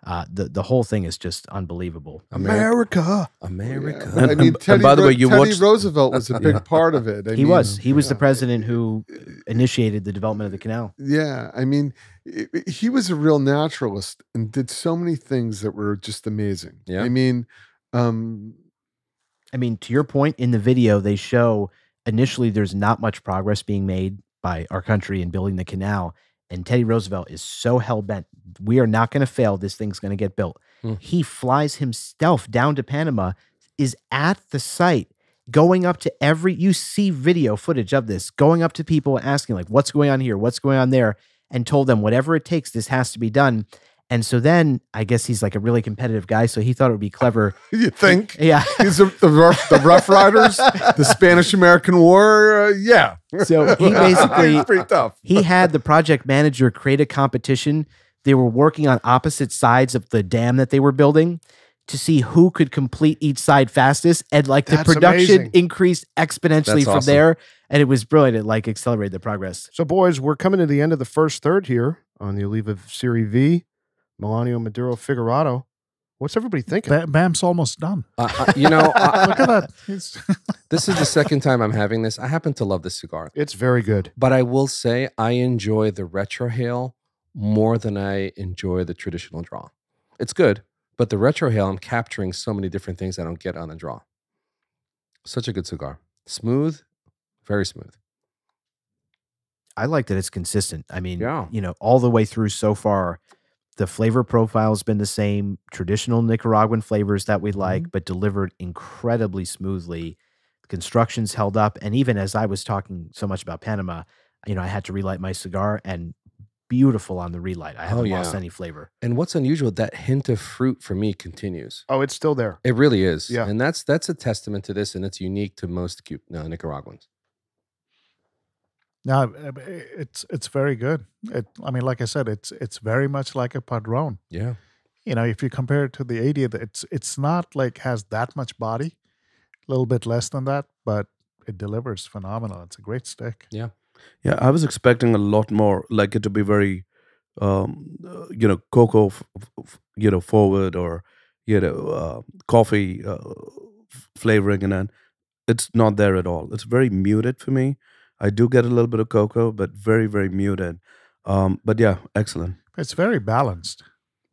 The whole thing is just unbelievable. America. America. I mean, And Teddy, by the way, you Teddy watched- Roosevelt was a big part of it. He was the president who initiated the development of the canal. Yeah, I mean, he was a real naturalist and did so many things that were just amazing. Yeah. I mean, To your point, in the video, they show initially there's not much progress being made by our country in building the canal. And Teddy Roosevelt is so hell-bent, we are not going to fail. This thing's going to get built. Hmm. He flies himself down to Panama, is at the site, going up to you see video footage of this, going up to people and asking like, what's going on here? What's going on there? And told them whatever it takes, this has to be done. And so then I guess he's like a really competitive guy. So he thought it would be clever. You think? Yeah. He's the Rough Riders, the Spanish-American War. Yeah. So he basically, It's pretty tough. he had the project manager create a competition. They were working on opposite sides of the dam that they were building to see who could complete each side fastest. And like the That's production amazing. increased exponentially That's from awesome. there. And it was brilliant. It like accelerated the progress. So, boys, we're coming to the end of the first third here on the Oliva Serie V, Melanio Maduro Figurado. What's everybody thinking? Bam's almost done. You know, Look at that. He's this is the second time I'm having this. I happen to love this cigar. It's very good. But I will say I enjoy the retrohale more than I enjoy the traditional draw. It's good, but the retrohale, I'm capturing so many different things I don't get on the draw. Such a good cigar. Smooth, very smooth. I like that it's consistent. I mean, Yeah. you know, all the way through so far, the flavor profile has been the same, traditional Nicaraguan flavors that we like, but delivered incredibly smoothly. The construction's held up. And even as I was talking so much about Panama, you know, I had to relight my cigar and beautiful on the relight. I haven't lost any flavor. And what's unusual, that hint of fruit for me continues. Oh, it's still there. It really is. Yeah. And that's a testament to this, and it's unique to most Nicaraguans. No, it's very good. I mean, like I said, it's very much like a Padron. Yeah. You know, if you compare it to the 80th, it's not like has that much body, a little bit less than that, but it delivers phenomenal. It's a great stick. Yeah. Yeah, I was expecting a lot more, like it to be very, cocoa, forward, or coffee flavoring, and then it's not there at all. It's very muted for me. I do get a little bit of cocoa, but very, very muted. But yeah, excellent. It's very balanced.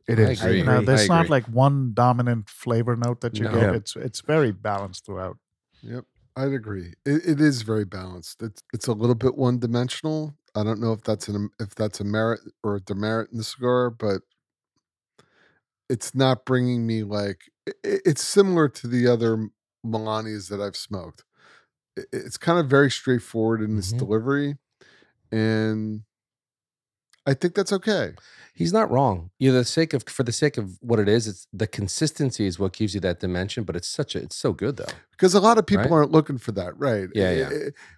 It I is. agree. You know, I there's not agree. like one dominant flavor note that you No. get. Yeah. It's very balanced throughout. Yep, I'd agree. It is very balanced. It's a little bit one dimensional. I don't know if that's a merit or a demerit in the cigar, but it's not bringing me like it's similar to the other Melanias that I've smoked. It's kind of very straightforward in its delivery, and I think that's okay. He's not wrong. For the sake of what it is, it's the consistency is what gives you that dimension, but it's so good though. Because a lot of people Right? aren't looking for that, right? Yeah.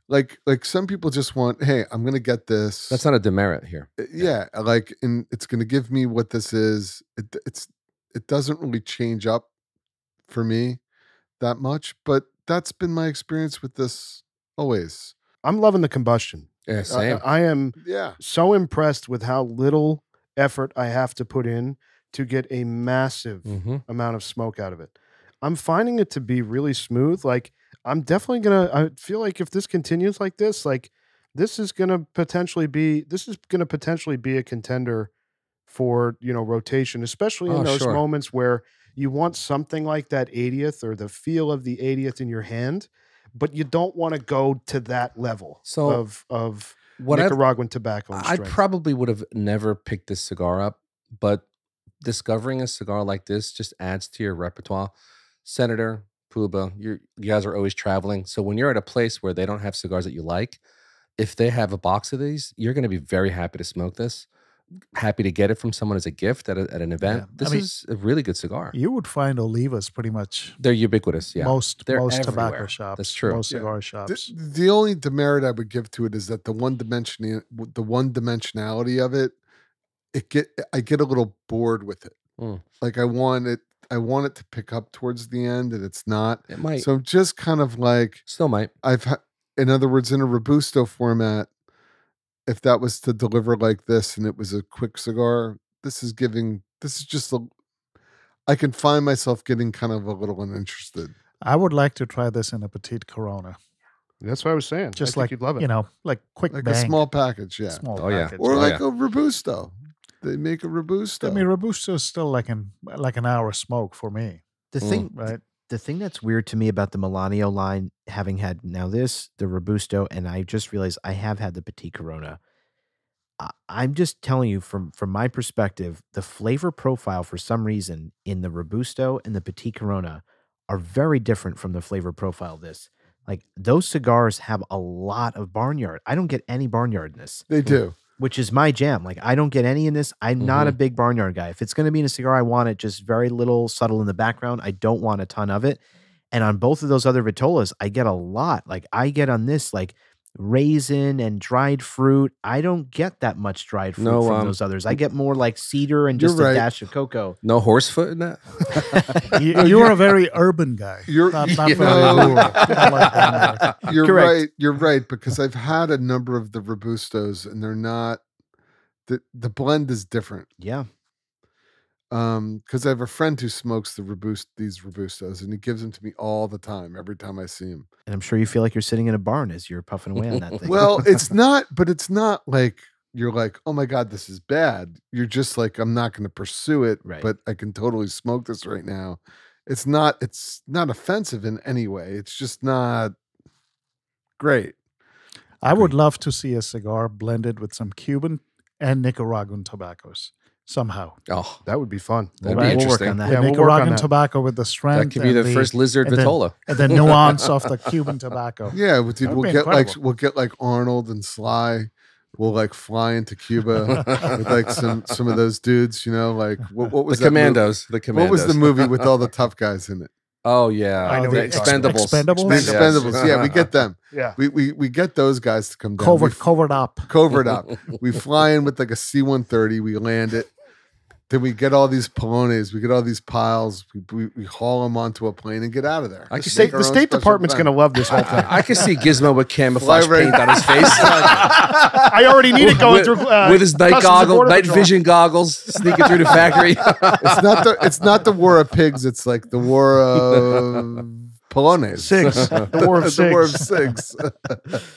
Like some people just want, hey, I'm gonna get this. That's not a demerit here. Yeah, like, and it's gonna give me what this is. It doesn't really change up for me that much, but that's been my experience with this always. I'm loving the combustion. Yeah, same. I am Yeah. so impressed with how little effort I have to put in to get a massive amount of smoke out of it. I'm finding it to be really smooth. Like, I'm definitely I feel like if this continues like this, like this is gonna potentially be a contender for, rotation, especially in those sure. moments where you want something like that 80th or the feel of the 80th in your hand, but you don't want to go to that level of Nicaraguan tobacco and I strength. probably would have never picked this cigar up, but discovering a cigar like this just adds to your repertoire. Senator, Puba, you guys are always traveling. So when you're at a place where they don't have cigars that you like, if they have a box of these, you're going to be very happy to smoke this. Happy to get it from someone as a gift at an event. Yeah. This is a really good cigar. You would find Olivas pretty much They're ubiquitous. Yeah. most They're tobacco everywhere. shops. That's true. Most Yeah. cigar shops. The only demerit I would give to it is that the one dimensionality of it, I get a little bored with it. Like I want it to pick up towards the end, and it's not. It might. So I'm just kind of like, Still might. in other words, in a Robusto format, if that was to deliver like this and it was a quick cigar, I can find myself getting kind of a little uninterested. I would like to try this in a petite Corona. That's what I was saying. Just I like, think you'd love it. like quick Like bang. a small package, yeah. Small Oh, yeah. package. Or Oh, like yeah. a Robusto. They make a Robusto. I mean, Robusto is still like an hour smoke for me, The thing, right? the thing that's weird to me about the Melanio line, having had now this, the Robusto, and I just realized I have had the Petit Corona. I'm just telling you from my perspective, the flavor profile for some reason in the Robusto and the Petit Corona are very different from the flavor profile of this. Like those cigars have a lot of barnyard. I don't get any barnyard in this. They do. Which is my jam. Like I don't get any in this. I'm not a big barnyard guy. If it's going to be in a cigar, I want it just very little, subtle in the background. I don't want a ton of it. And on both of those other Vitolas, I get a lot. Like I get on this like raisin and dried fruit. I don't get that much dried fruit from those others. I get more like cedar and just a dash of cocoa. No horsefoot in that? You're a very urban guy. You're not very rural. You're Correct. right. You're right, because I've had a number of the Robustos and they're not, the blend is different. Yeah. Because I have a friend who smokes these Robustos, and he gives them to me all the time, every time I see him. And I'm sure you feel like you're sitting in a barn as you're puffing away on that thing. Well, it's not like you're like, oh my God, this is bad. You're just like, I'm not going to pursue it, Right. but I can totally smoke this right now. It's not offensive in any way. It's just not great. I would love to see a cigar blended with some Cuban and Nicaraguan tobaccos somehow. Oh, That would be fun. that'd Right. be We'll work interesting. on that. Yeah, The we'll work on Nicaraguan that. tobacco with the strength. That could be and the first lizard and then- Vitola. and the nuance of the Cuban tobacco. Yeah, dude, That would we'll be get incredible. like Arnold and Sly. We'll like fly into Cuba with like some of those dudes, you know, like what was The that movie? Commandos. The Commandos. What was the movie with all the tough guys in it? Oh, yeah. I know The what you're talking about. Expendables. Expendables? The Expendables. Yeah, we get them. Yeah. We get those guys to come down. Covered up. Covert up. We fly in with like a C-130. We land it. Then we get all these polones. We get all these piles. We haul them onto a plane and get out of there. I The can State, see, the State Department's going to love this whole thing. I can see Gizmo with camouflage Fly right- paint on his face. I already need it going with, through with his night Customs and goggles, Border night Patrol. vision goggles, sneaking through the factory. It's not the war of pigs. It's like the war of polones. Cigs. The war of The war of cigs. cigs.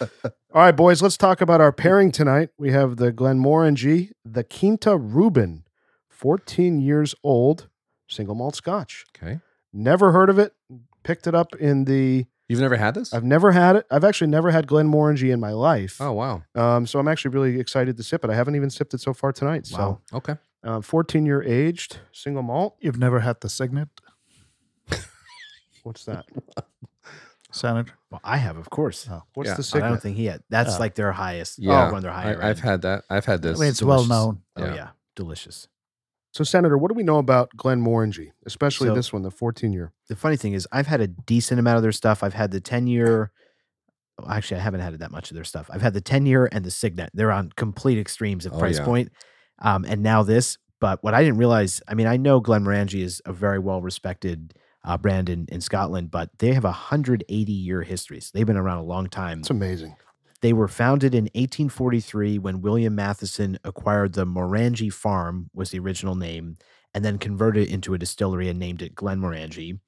All right, boys, let's talk about our pairing tonight. We have the Glenmorangie, the Quinta Ruben, 14 years old, single malt Scotch. Okay. Never heard of it. Picked it up in the. You've never had this? I've never had it. I've actually never had Glenmorangie in my life. Oh, wow. So I'm actually really excited to sip it. I haven't even sipped it so far tonight. Wow. Okay. So 14-year aged, single malt. You've never had the Signet, What's that? Senator? Well, I have, of course. Oh. What's Yeah, the But I Signet? don't think he had. That's Oh. like their highest. Yeah. One of their higher. I've end. had that. I've had I this. mean, it's well delicious. known. Oh Yeah. yeah, delicious. So, Senator, what do we know about Glenmorangie, especially So- this one, the 14-year? The funny thing is, I've had a decent amount of their stuff. I've had the 10-year. Actually, I haven't had that much of their stuff. I've had the 10-year and the Signet. They're on complete extremes of Oh, price yeah. point. And now this. But what I didn't realize, I mean, I know Glenmorangie is a very well-respected brand in Scotland, but they have a 180-year history. So they've been around a long time. It's amazing. They were founded in 1843 when William Matheson acquired the Morangie Farm, was the original name, and then converted it into a distillery and named it Glenmorangie.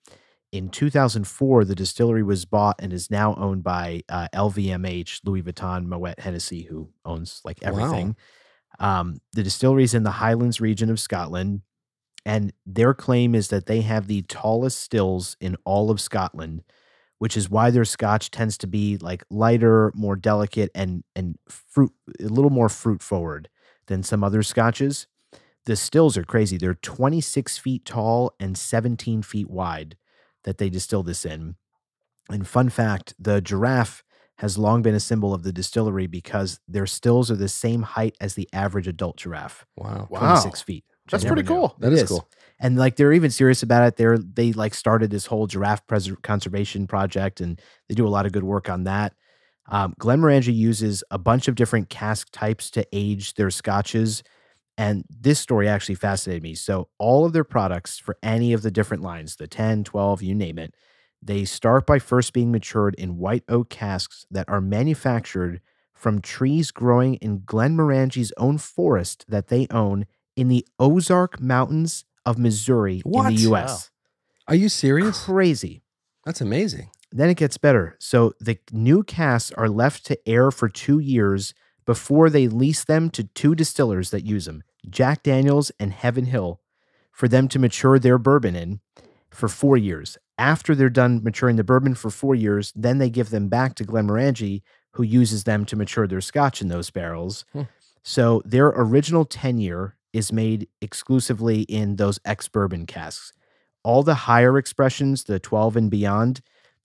In 2004, the distillery was bought and is now owned by LVMH, Louis Vuitton, Moet Hennessy, who owns like everything. The distillery is in the Highlands region of Scotland, and their claim is that they have the tallest stills in all of Scotland, which is why their Scotch tends to be like lighter, more delicate, and fruit, a little more fruit forward than some other Scotches. The stills are crazy. They're 26 feet tall and 17 feet wide that they distill this in. And fun fact, the giraffe has long been a symbol of the distillery because their stills are the same height as the average adult giraffe, Wow. 26 feet. which I That's never pretty knew. cool. That is cool. And like they're even serious about it. They like started this whole giraffe conservation project, and they do a lot of good work on that. Glenmorangie uses a bunch of different cask types to age their scotches, and this story actually fascinated me. So all of their products for any of the different lines, the 10, 12, you name it, they start by first being matured in white oak casks that are manufactured from trees growing in Glenmorangie's own forest that they own in the Ozark Mountains of Missouri in What? the U.S. Are you serious? Crazy. That's amazing. Then it gets better. So the new casks are left to air for 2 years before they lease them to two distillers that use them, Jack Daniels and Heaven Hill, for them to mature their bourbon in for 4 years. After they're done maturing the bourbon for 4 years, then they give them back to Glenmorangie, who uses them to mature their scotch in those barrels. So their original 10-year is made exclusively in those ex-bourbon casks. All the higher expressions, the 12 and beyond,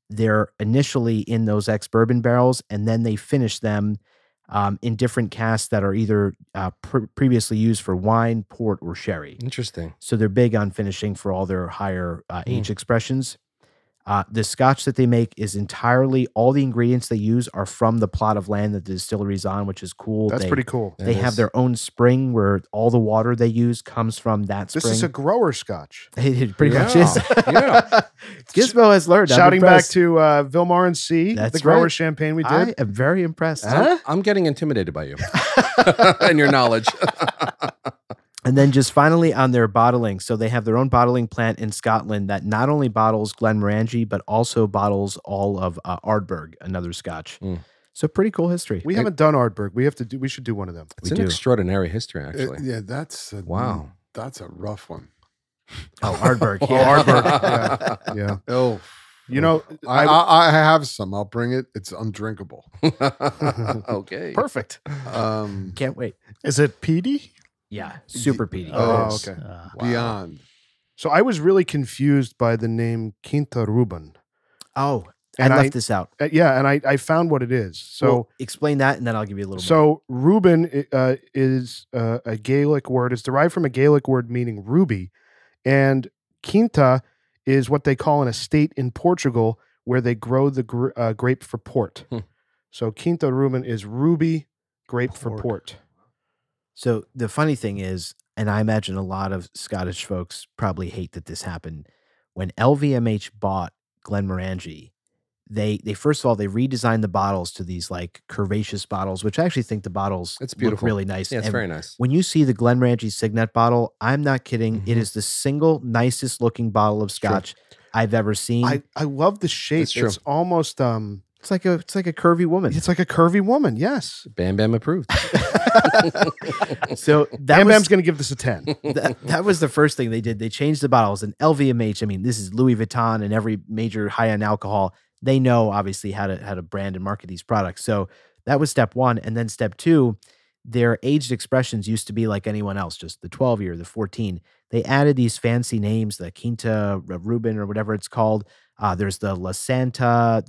they're initially in those ex-bourbon barrels, and then they finish them in different casks that are either previously used for wine, port, or sherry. Interesting. So they're big on finishing for all their higher age expressions. The scotch that they make is entirely, all the ingredients they use are from the plot of land that the distillery's on, which is cool. That's pretty cool. They have their own spring where all the water they use comes from that spring. This is a grower scotch. It pretty much is. Yeah. Gizmo has learned. Shouting back to Glenmorangie, That's the grower right. champagne we did. I am very impressed. I'm getting intimidated by you and your knowledge. And then just finally on their bottling. So they have their own bottling plant in Scotland that not only bottles Glenmorangie, but also bottles all of Ardbeg, another scotch. So pretty cool history. We haven't done Ardbeg. We should do one of them. It's an extraordinary history, actually. Yeah, that's Wow. That's a rough one. Oh, Ardbeg. Oh, Ardbeg. Yeah. Oh, You know, I have some. I'll bring it. It's undrinkable. Okay. perfect. Can't wait. Is it peaty? Yeah, super peaty. Oh, Yes. okay. Beyond. So I was really confused by the name Quinta Ruben. Oh, And I I- left this out. Yeah, and I found what it is. So Well, explain that, and then I'll give you a little more. So Ruben is a Gaelic word. It's derived from a Gaelic word meaning ruby, and Quinta is what they call an estate in Portugal where they grow the grape for port. So Quinta Ruben is ruby grape for port. So the funny thing is, and I imagine a lot of Scottish folks probably hate that this happened, when LVMH bought Glenmorangie, they first of all, they redesigned the bottles to these like curvaceous bottles, which I actually think the bottles It's look beautiful. really nice. Yeah, it's And very nice. when you see the Glenmorangie Signet bottle, I'm not kidding. It is the single nicest looking bottle of scotch I've ever seen. I love the shape. It's true. It's almost It's like a curvy woman. it's like a curvy woman. Yes. Bam Bam approved. So that Bam was Bam's going to give this a 10. that was the first thing they did. They changed the bottles, and LVMH. I mean, this is Louis Vuitton and every major high end alcohol. They know obviously how to brand and market these products. So that was step one, and then step two, their aged expressions used to be like anyone else, just the 12 year, the 14. They added these fancy names, the Quinta Ruben or whatever it's called. There's the La Santa.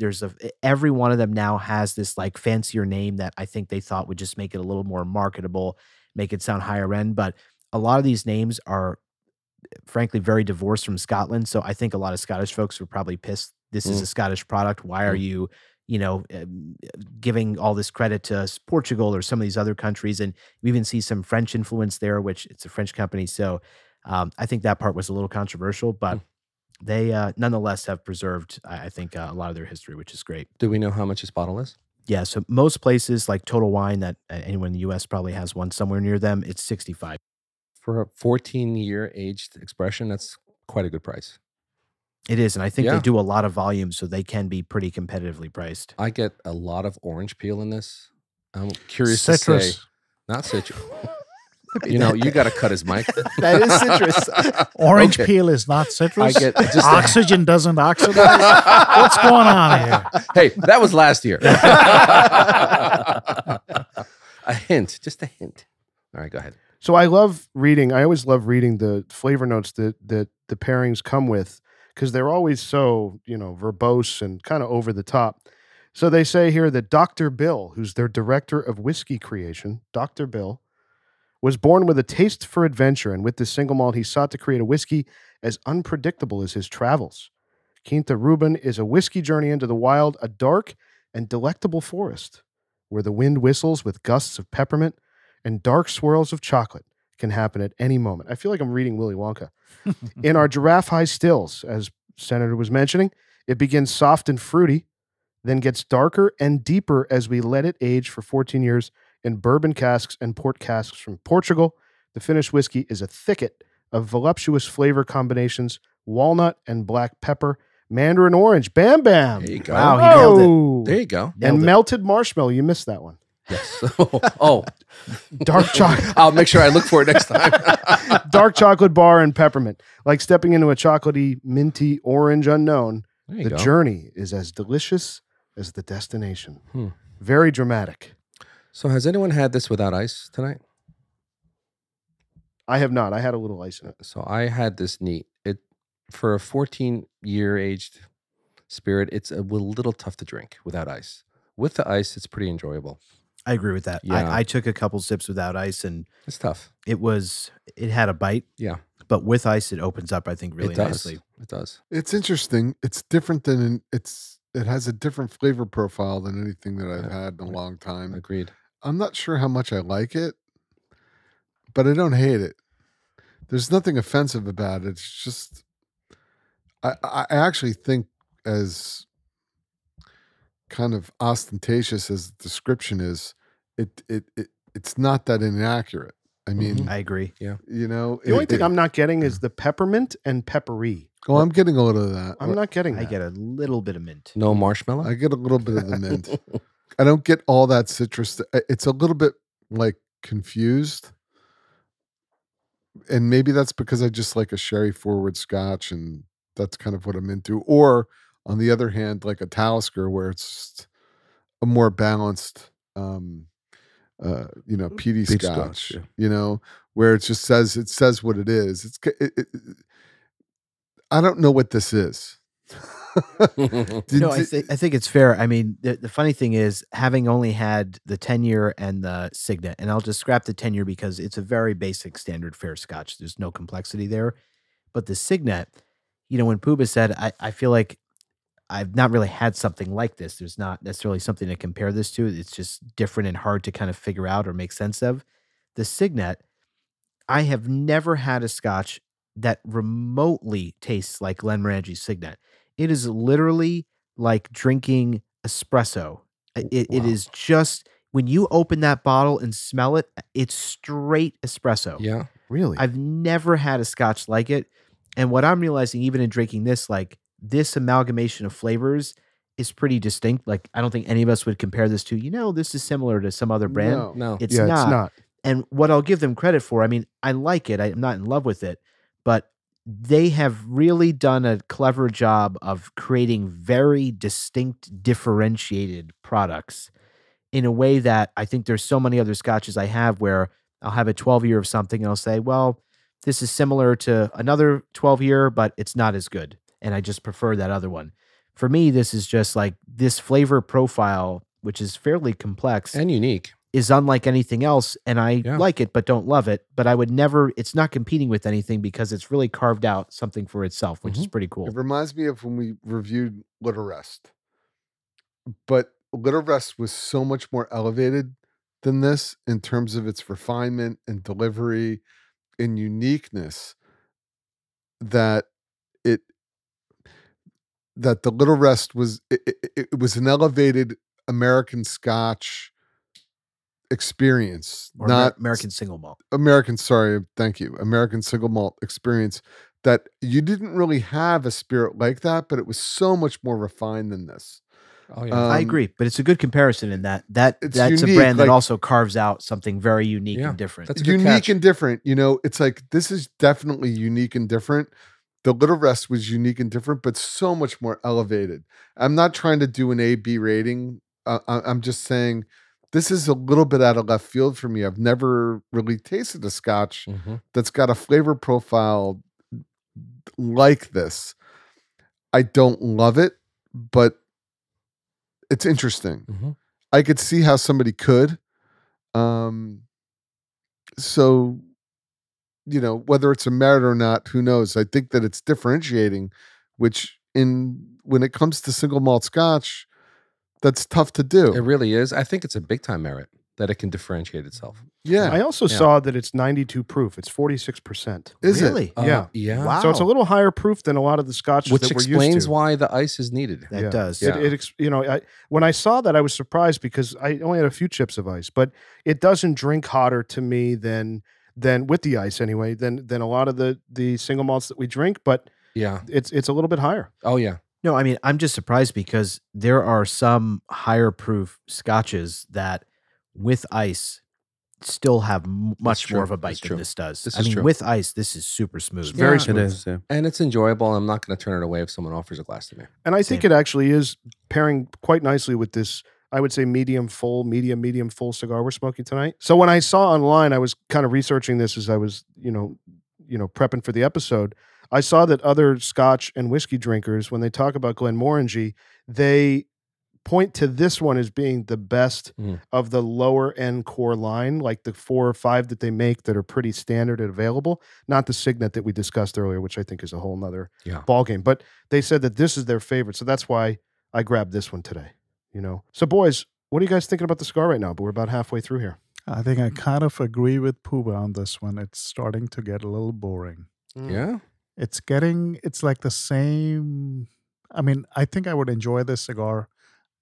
Every one of them now has this like fancier name that I think they thought would just make it a little more marketable, make it sound higher end. But a lot of these names are frankly very divorced from Scotland. So I think a lot of Scottish folks were probably pissed. This is a Scottish product. Why are you, giving all this credit to Portugal or some of these other countries? And we even see some French influence there, which it's a French company. So I think that part was a little controversial, but they nonetheless have preserved, I think, a lot of their history, which is great. Do we know how much this bottle is? Yeah, so most places like Total Wine, that anyone in the U.S. probably has one somewhere near them, it's $65. For a 14-year aged expression, that's quite a good price. It is, and I think Yeah. they do a lot of volume, so they can be pretty competitively priced. I get a lot of orange peel in this. I'm curious to say, Citrus. not citrus. You got to cut his mic. That is citrus. Orange Okay. peel is not citrus. I get just a, Oxygen doesn't oxidize. What's going on here? hey, that was last year. A hint, just a hint. All right, go ahead. So I always love reading the flavor notes that the pairings come with, because they're always so, verbose and kind of over the top. So they say here that Dr. Bill, who's their director of whiskey creation, Dr. Bill, was born with a taste for adventure, and with this single malt, he sought to create a whiskey as unpredictable as his travels. Quinta Ruben is a whiskey journey into the wild, a dark and delectable forest, where the wind whistles with gusts of peppermint and dark swirls of chocolate can happen at any moment. I feel like I'm reading Willy Wonka. In our giraffe high stills, as Senator was mentioning, it begins soft and fruity, then gets darker and deeper as we let it age for 14 years in bourbon casks and port casks from Portugal. The finished whiskey is a thicket of voluptuous flavor combinations, walnut and black pepper, mandarin orange, bam bam. There you go. Wow, he nailed it. Oh! There you go. Nailed And it. melted marshmallow. You missed that one. Yes. Oh, Dark chocolate. I'll make sure I look for it next time. Dark chocolate bar and peppermint. Like stepping into a chocolatey, minty, orange unknown. There you The go. journey is as delicious as the destination. Hmm. Very dramatic. So has anyone had this without ice tonight? I have not. I had a little ice in it. So I had this neat. It for a 14-year aged spirit, it's a little tough to drink without ice. With the ice, it's pretty enjoyable. I agree with that. Yeah. I took a couple sips without ice, and It's tough. it had a bite, Yeah, but with ice, it opens up, I think, really it does. nicely. It does. It's interesting. It's different than it has a different flavor profile than anything that I've had in a long time. Agreed. I'm not sure how much I like it, but I don't hate it. There's nothing offensive about it. It's just I actually think, as kind of ostentatious as the description is, it's not that inaccurate. I mean, I agree. you know, The only thing I'm not getting is the peppermint and peppery. oh, I'm getting a little of that. I'm not getting that. I get a little bit of mint. No marshmallow. I get a little bit of the mint. I don't get all that citrus. It's a little bit like confused. And maybe that's because I just like a sherry forward scotch, and that's kind of what I'm into. Or on the other hand, like a Talisker, where it's just a more balanced, peaty Peat scotch, scotch, yeah. you know, where it says what it is. I don't know what this is. No, I think it's fair. I mean, the funny thing is, having only had the 10-year and the Signet, and I'll just scrap the 10-year because it's a very basic standard fair scotch. There's no complexity there. But the Signet, when Puba said, I feel like I've not really had something like this. There's not necessarily something to compare this to. It's just different and hard to kind of figure out or make sense of. The Signet, I have never had a scotch that remotely tastes like Glenmorangie Signet. It is literally like drinking espresso. It is just, when you open that bottle and smell it, it's straight espresso. Yeah. Really? I've never had a scotch like it. And what I'm realizing, even in drinking this, like this amalgamation of flavors is pretty distinct. Like, I don't think any of us would compare this to, this is similar to some other brand. No. It's yeah, not. it's not. And what I'll give them credit for, I mean, I like it. I'm not in love with it, but they have really done a clever job of creating very distinct, differentiated products in a way that I think there's so many other scotches I have where I'll have a 12-year of something and I'll say, well, this is similar to another 12-year, but it's not as good. And I just prefer that other one. For me, this is just like this flavor profile, which is fairly complex And unique. is unlike anything else, and I Yeah. like it but don't love it. But I would never, it's not competing with anything because it's really carved out something for itself, which is pretty cool. It reminds me of when we reviewed Little Rest. But Little Rest was so much more elevated than this in terms of its refinement and delivery and uniqueness, that the Little Rest was it was an elevated American Scotch experience, Or not American single malt. American single malt experience, that you didn't really have a spirit like that, but it was so much more refined than this. Oh yeah. I agree, but it's a good comparison in that's it's a unique, brand that like- also carves out something very unique Yeah, and different. that's a good Unique catch. and different, it's like, this is definitely unique and different. The Little Rest was unique and different, but so much more elevated. I'm not trying to do an A-B rating. I'm just saying this is a little bit out of left field for me. I've never really tasted a scotch Mhm. that's got a flavor profile like this. I don't love it, but it's interesting. Mhm. I could see how somebody could. So, whether it's a merit or not, who knows? I think that it's differentiating, which when it comes to single malt scotch, that's tough to do. It really is. I think it's a big time merit that it can differentiate itself. Yeah. I also Yeah. saw that it's 92 proof. It's 46%. Is really? it? Yeah. Yeah. Wow. So it's a little higher proof than a lot of the scotches Which that we're explains used to. why the ice is needed. That Yeah. does. Yeah. When I saw that, I was surprised because I only had a few chips of ice, but it doesn't drink hotter to me than with the ice anyway, than a lot of the single malts that we drink, but Yeah. it's a little bit higher. Oh yeah. No, I mean, I'm just surprised because there are some higher proof scotches that with ice still have much true. more of a That's bite true. than this does. This I is mean, true. with ice, this is super smooth. very Yeah. It smooth. is. Yeah. And it's enjoyable. I'm not going to turn it away if someone offers a glass to me. And I think Same. it actually is pairing quite nicely with this, I would say medium full cigar we're smoking tonight. So when I saw online, I was kind of researching this as I was, prepping for the episode, I saw that other Scotch and whiskey drinkers, when they talk about Glenmorangie, they point to this one as being the best of the lower end core line, like the 4 or 5 that they make that are pretty standard and available, not the Signet that we discussed earlier, which I think is a whole nother ball game. But they said that this is their favorite. So that's why I grabbed this one today, So boys, what are you guys thinking about the cigar right now? But we're about halfway through here. I think I kind of agree with Puba on this one. It's starting to get a little boring. Yeah. It's like the same. I mean, I think I would enjoy this cigar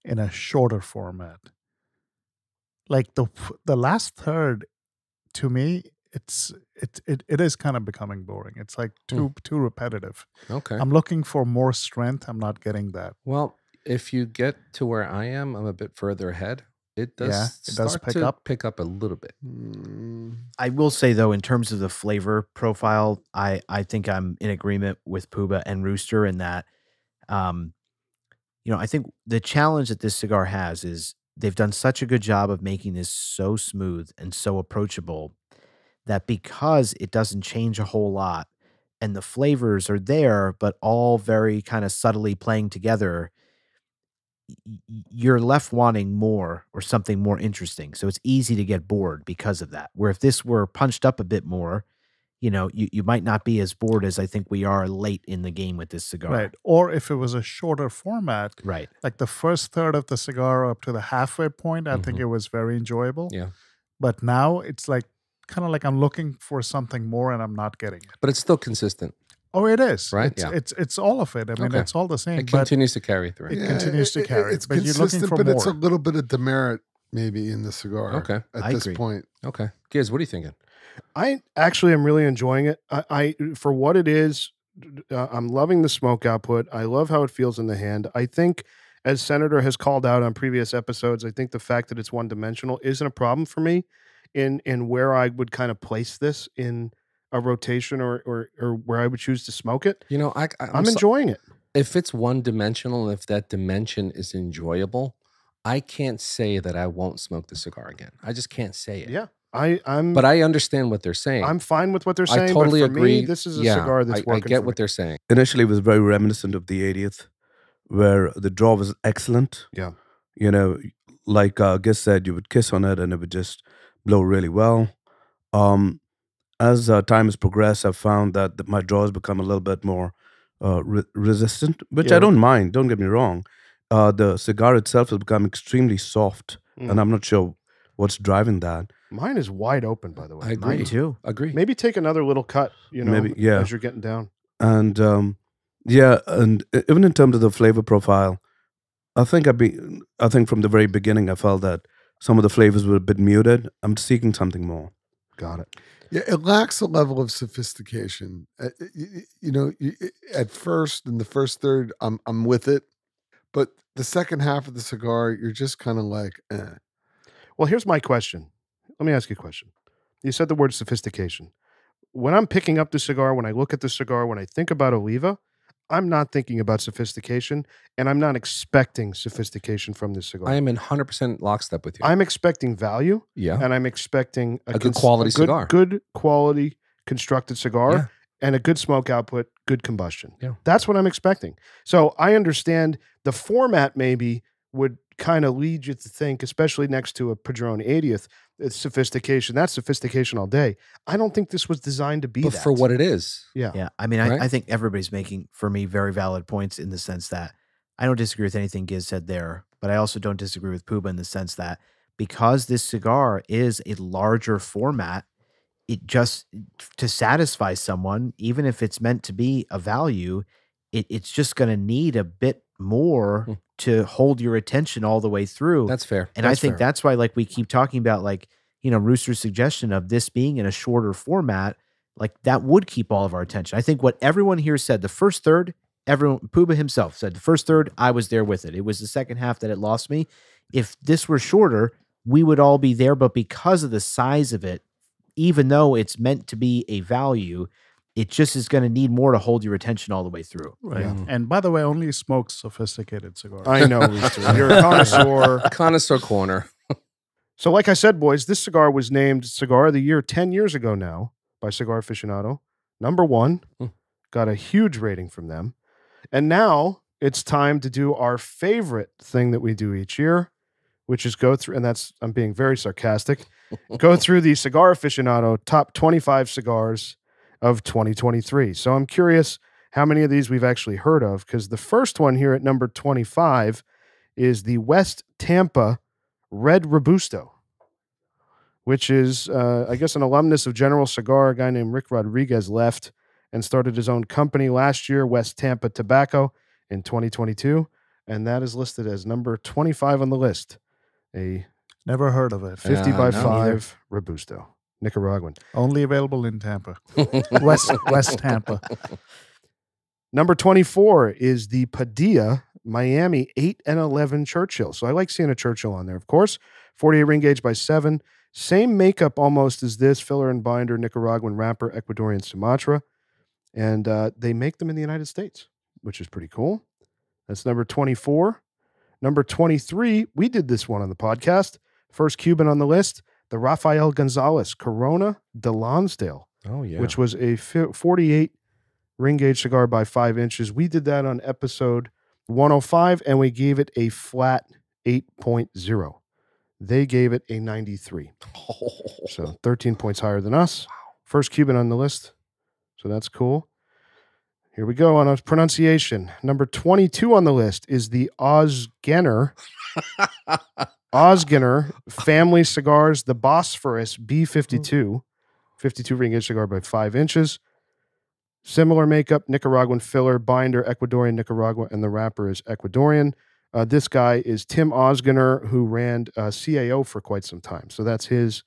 in a shorter format. Like the last third, to me, it is kind of becoming boring. It's like too repetitive. Okay. I'm looking for more strength. I'm not getting that. Well, if you get to where I am, I'm a bit further ahead. It does pick up a little bit. I will say, though, in terms of the flavor profile, I think I'm in agreement with Puba and Rooster in that, I think the challenge that this cigar has is they've done such a good job of making this so smooth and so approachable that because it doesn't change a whole lot and the flavors are there, but all very kind of subtly playing together, you're left wanting more or something more interesting. So it's easy to get bored because of that. Where if this were punched up a bit more, you might not be as bored as I think we are late in the game with this cigar. Right. Or if it was a shorter format, right? Like the first third of the cigar up to the halfway point, I think it was very enjoyable. Yeah. But now it's like kind of like I'm looking for something more and I'm not getting it. But it's still consistent. Oh, it is. Right? It's all of it. I mean, it's all the same. It continues to carry through. It continues to carry. It's but consistent, you're looking for but more. it's a little bit of demerit maybe in the cigar. Okay. At this point. Okay. Giz, what are you thinking? I actually am really enjoying it. I for what it is, I'm loving the smoke output. I love how it feels in the hand. I think, as Senator has called out on previous episodes, I think the fact that it's one-dimensional isn't a problem for me in where I would kind of place this in a rotation or where I would choose to smoke it. I'm enjoying it. If it's one-dimensional and if that dimension is enjoyable, I can't say that I won't smoke the cigar again. I just can't say it. Yeah. I'm but I understand what they're saying. I'm fine with what they're saying. I totally but for agree. Me, this is a cigar that's working. I get what they're saying. Initially, it was very reminiscent of the 80th, where the draw was excellent. Yeah. Like Giz said, you would kiss on it and it would just blow really well. As time has progressed, I've found that my draw has become a little bit more resistant, which I don't mind. Don't get me wrong. The cigar itself has become extremely soft, and I'm not sure what's driving that. Mine is wide open, by the way. I agree. Mine too. Agree. Maybe take another little cut, Maybe, yeah. as you're getting down. And and even in terms of the flavor profile, I think from the very beginning I felt that some of the flavors were a bit muted. I'm seeking something more. Got it. Yeah, it lacks a level of sophistication. At first, in the first third, I'm with it, but the second half of the cigar, you're just kind of like, eh. Well, here's my question. Let me ask you a question. You said the word sophistication. When I'm picking up the cigar, when I look at the cigar, when I think about Oliva, I'm not thinking about sophistication, and I'm not expecting sophistication from this cigar. I am in 100% lockstep with you. I'm expecting value, yeah, and I'm expecting a good quality cigar. Good quality constructed cigar, Yeah. and a good smoke output, good combustion. Yeah. That's what I'm expecting. So I understand the format maybe would kind of lead you to think, especially next to a Padron 80th, it's sophistication. That's sophistication all day. I don't think this was designed to be but that. for what it is. Yeah. Yeah. I mean, Right? I think everybody's making, for me, very valid points in the sense that I don't disagree with anything Giz said there, but I also don't disagree with Puba in the sense that because this cigar is a larger format, it just, to satisfy someone, even if it's meant to be a value, it's just going to need a bit more to hold your attention all the way through. That's fair. And I think that's why, like, we keep talking about, like, Rooster's suggestion of this being in a shorter format, like, that would keep all of our attention. I think what everyone here said, the first third, Puba himself said, the first third, I was there with it. It was the second half that it lost me. If this were shorter, we would all be there. But because of the size of it, even though it's meant to be a value, it just is going to need more to hold your attention all the way through. Right. Yeah. And by the way, only smokes sophisticated cigars. I know, Rooster. You're a connoisseur. Connoisseur corner. So like I said, boys, this cigar was named Cigar of the Year 10 years ago now by Cigar Aficianado. number 1. Hmm. Got a huge rating from them. And now it's time to do our favorite thing that we do each year, which is go through, and that's, I'm being very sarcastic, go through the Cigar Aficionado top 25 cigars of 2023. So I'm curious how many of these we've actually heard of, because the first one here at number 25 is the West Tampa Red Robusto, which is, I guess, an alumnus of General Cigar. A guy named Rick Rodriguez left and started his own company last year, West Tampa Tobacco, in 2022. And that is listed as number 25 on the list. A Never heard of it. 50 by no, 5 Robusto, Nicaraguan. Only available in Tampa. West Tampa. Number 24 is the Padilla Miami 8 and 11 Churchill. So I like seeing a Churchill on there, of course. 48 ring gauge by 7. Same makeup almost as this, filler and binder, Nicaraguan wrapper, Ecuadorian Sumatra. And they make them in the United States, which is pretty cool. That's number 24. Number 23, we did this one on the podcast. First Cuban on the list, the Rafael Gonzalez Corona de Lonsdale, Oh, yeah. which was a 48 ring gauge cigar by 5 inches. We did that on episode 105, and we gave it a flat 8.0. They gave it a 93. So 13 points higher than us. First Cuban on the list. So that's cool. Here we go on a pronunciation. Number 22 on the list is the Osgener Family Cigars, the Bosphorus B52. 52 ring gauge cigar by 5 inches. Similar makeup, Nicaraguan filler, binder, Ecuadorian Nicaragua, and the wrapper is Ecuadorian. This guy is Tim Osgener, who ran CAO for quite some time. So that's his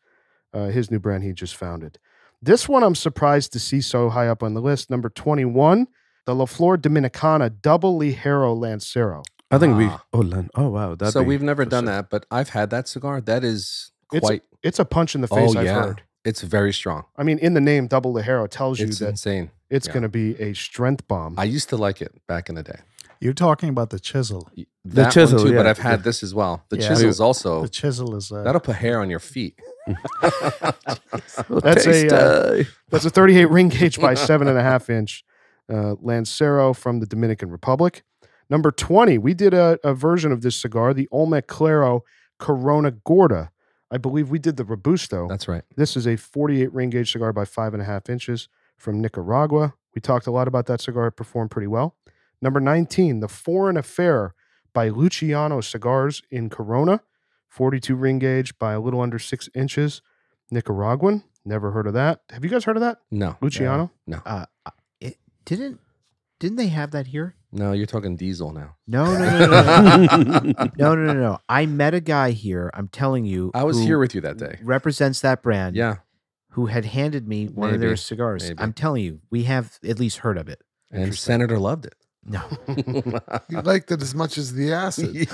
new brand he just founded. This one I'm surprised to see so high up on the list. Number 21, the La Flor Dominicana Double Ligero Lancero. I think wow. So we've never done that, but I've had that cigar. That is quite... It's a punch in the face, I've heard. It's very strong. I mean, in the name Double Ligero tells you that insane. It's going to be a strength bomb. I used to like it back in the day. You're talking about the chisel. The chisel, too, but I've had this as well. The chisel is also... The chisel is... that'll put hair on your feet. That's a 38 ring gauge by 7.5 inch Lancero from the Dominican Republic. Number 20, we did a version of this cigar, the Olmec Claro Corona Gorda. I believe we did the Robusto. That's right. This is a 48 ring gauge cigar by 5.5 inches from Nicaragua. We talked a lot about that cigar. It performed pretty well. Number 19, the Foreign Affair by Luciano Cigars in Corona. 42 ring gauge by a little under 6 inches. Nicaraguan. Never heard of that. Have you guys heard of that? No. Luciano? No. Didn't they have that here? No, you're talking diesel now. No. No. I met a guy here. I'm telling you. I was here with you that day. Represents that brand. Yeah. Who had handed me one of their cigars. Maybe. I'm telling you, we have at least heard of it. And Senator loved it. No. You liked it as much as the acid.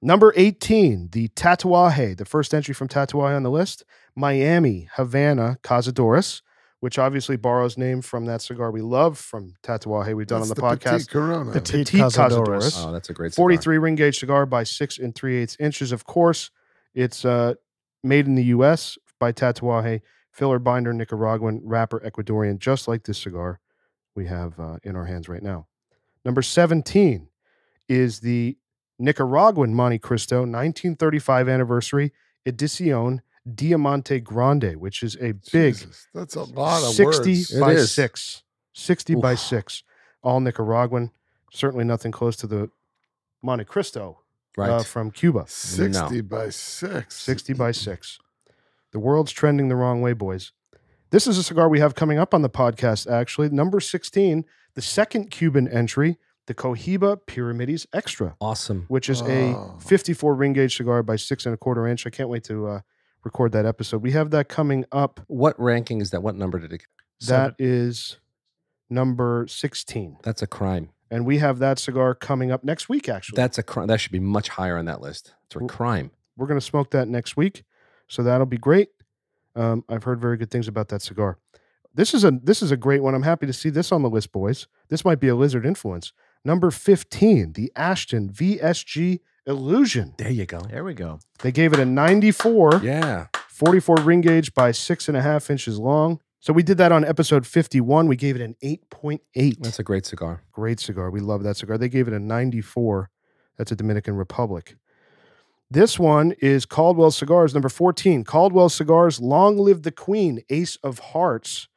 Number 18, the Tatuaje, the first entry from Tatuaje on the list, Miami Havana Cazadores, which obviously borrows name from that cigar we love from Tatuaje we've done on the podcast. Petite Corona. The Petite Cazadores. Oh, that's a great cigar. 43 ring gauge cigar by 6 3/8 inches, of course. It's made in the U.S. by Tatuaje, filler binder Nicaraguan, wrapper Ecuadorian, just like this cigar we have in our hands right now. Number 17 is the Nicaraguan Monte Cristo 1935 anniversary Edición Diamante Grande, which is a big that's a lot of 60 words. by 6. 60 by 6. All Nicaraguan. Certainly nothing close to the Monte Cristo from Cuba. 60 by 6. 60 by 6. The world's trending the wrong way, boys. This is a cigar we have coming up on the podcast, actually. Number 16, the second Cuban entry, the Cohiba Pyramides Extra. Awesome. Which is a 54 ring gauge cigar by 6 1/4 inch. I can't wait to record that episode. We have that coming up. What ranking is that? What number did it get? That is number 16. That's a crime. And we have that cigar coming up next week, actually. That's a crime. That should be much higher on that list. It's a crime. We're going to smoke that next week. So that'll be great. I've heard very good things about that cigar. This is a great one. I'm happy to see this on the list, boys. This might be a Lizard influence. Number 15, the Ashton VSG Illusion. There you go. There we go. They gave it a 94. Yeah. 44 ring gauge by 6.5 inches long. So we did that on episode 51. We gave it an 8.8. That's a great cigar. Great cigar. We love that cigar. They gave it a 94. That's a Dominican Republic. This one is Caldwell Cigars, number 14. Caldwell Cigars, Long Live the Queen, Ace of Hearts.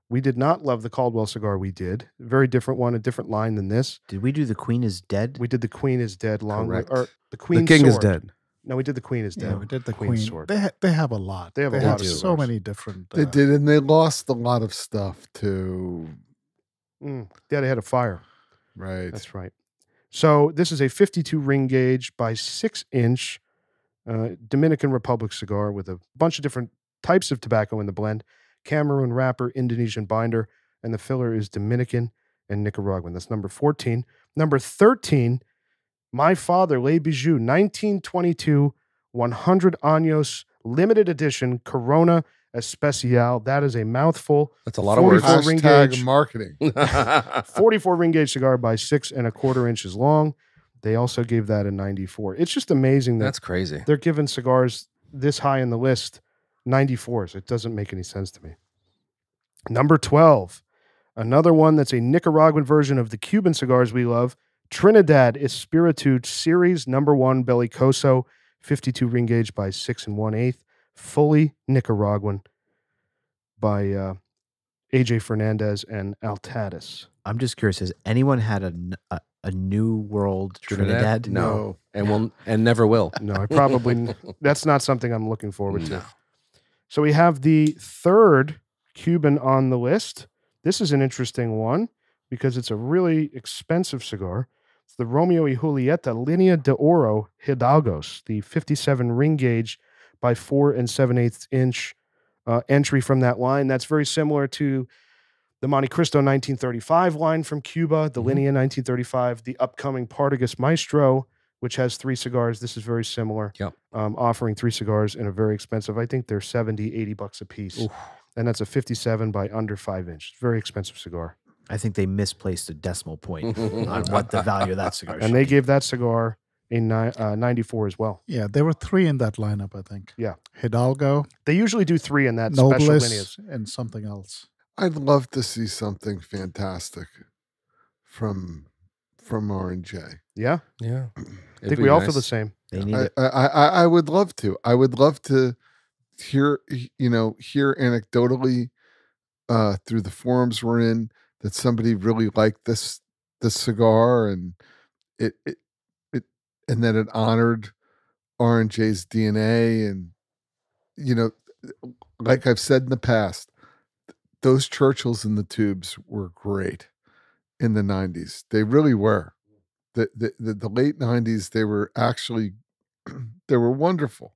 We did not love the Caldwell cigar we did. Very different one, a different line than this. Did we do The Queen is Dead? We did the Queen is Dead. Correct. Or the Queen The king is Sword. dead. No, we did the Queen is Dead. Yeah, we did the Queen's Queen. Sword. They have a lot. They have a lot of so cigars. many different. They did, and they lost a lot of stuff too. Yeah, they had a fire. Right. That's right. So this is a 52 ring gauge by 6 inch Dominican Republic cigar with a bunch of different types of tobacco in the blend. Cameroon wrapper, Indonesian binder, and the filler is Dominican and Nicaraguan. That's number 14. Number 13, My Father, Le Bijou, 1922, 100 Años, limited edition, Corona Especial. That is a mouthful. That's a lot of words. 44 ring Hashtag gauge. marketing. 44 ring gauge cigar by 6.25 inches long. They also gave that a 94. It's just amazing that That's crazy. they're giving cigars this high in the list 94s. It doesn't make any sense to me. Number 12, another one that's a Nicaraguan version of the Cuban cigars we love, Trinidad Espiritu Series number 1 Bellicoso, 52 ring gauge by 6 1/8, fully Nicaraguan by AJ Fernandez and Altadis. I'm just curious. Has anyone had a New World Trinidad? No. And never will. No, I probably, that's not something I'm looking forward to. No. So we have the third Cuban on the list. This is an interesting one because it's a really expensive cigar. It's the Romeo y Julieta Linea de Oro Hidalgos, the 57 ring gauge by 4 7/8 inch entry from that line. That's very similar to the Monte Cristo 1935 line from Cuba, the Linea 1935, the upcoming Partagas Maestro, which has 3 cigars. This is very similar. Yep. Offering 3 cigars in a very expensive, I think they're $70-$80 a piece. Oof. And that's a 57 by under 5 inch. Very expensive cigar. I think they misplaced a decimal point on what the value of that cigar And should they be. gave that cigar a 94 as well. Yeah, there were 3 in that lineup, I think. Yeah. Hidalgo, They usually do 3 in that special Nobles, lineas. and something else. I'd love to see something fantastic from R&J. Yeah, Yeah. I think we all feel the same. They need it. I would love to. I would love to hear anecdotally through the forums we're in that somebody really liked this cigar and it and that it honored R&J's DNA, and like I've said in the past, those Churchills in the tubes were great in the 90s. They really were. The late 90s, they were actually they were wonderful.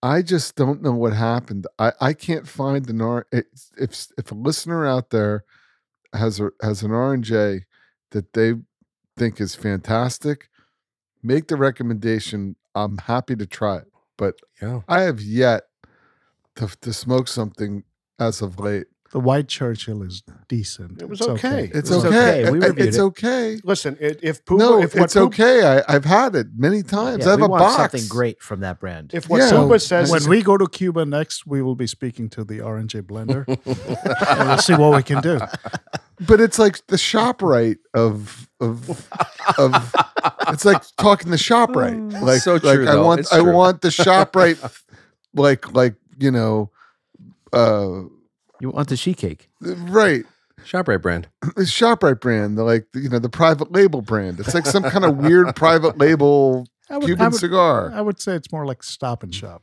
I just don't know what happened. I can't find if a listener out there has an R&J that they think is fantastic, make the recommendation. I'm happy to try it, but Yeah. I have yet to smoke something as of late. The White Churchill is decent. It was It's okay. It's It was okay. okay. We reviewed It's it. okay. Listen, if Puma, No, if what it's Puma- okay. I've had it many times. Yeah, I have we a want box. something great from that brand. If what Yeah. Puma says, When we go to Cuba next, we will be speaking to the R&J blender. And we'll see what we can do. But it's like the ShopRite of it's like talking the ShopRite. Like So true, I though. want It's true. the ShopRite like You want the sheet cake? right. ShopRite brand. The ShopRite brand, the private label brand. It's like some kind of weird private label Cuban cigar. I would say it's more like Stop and Shop.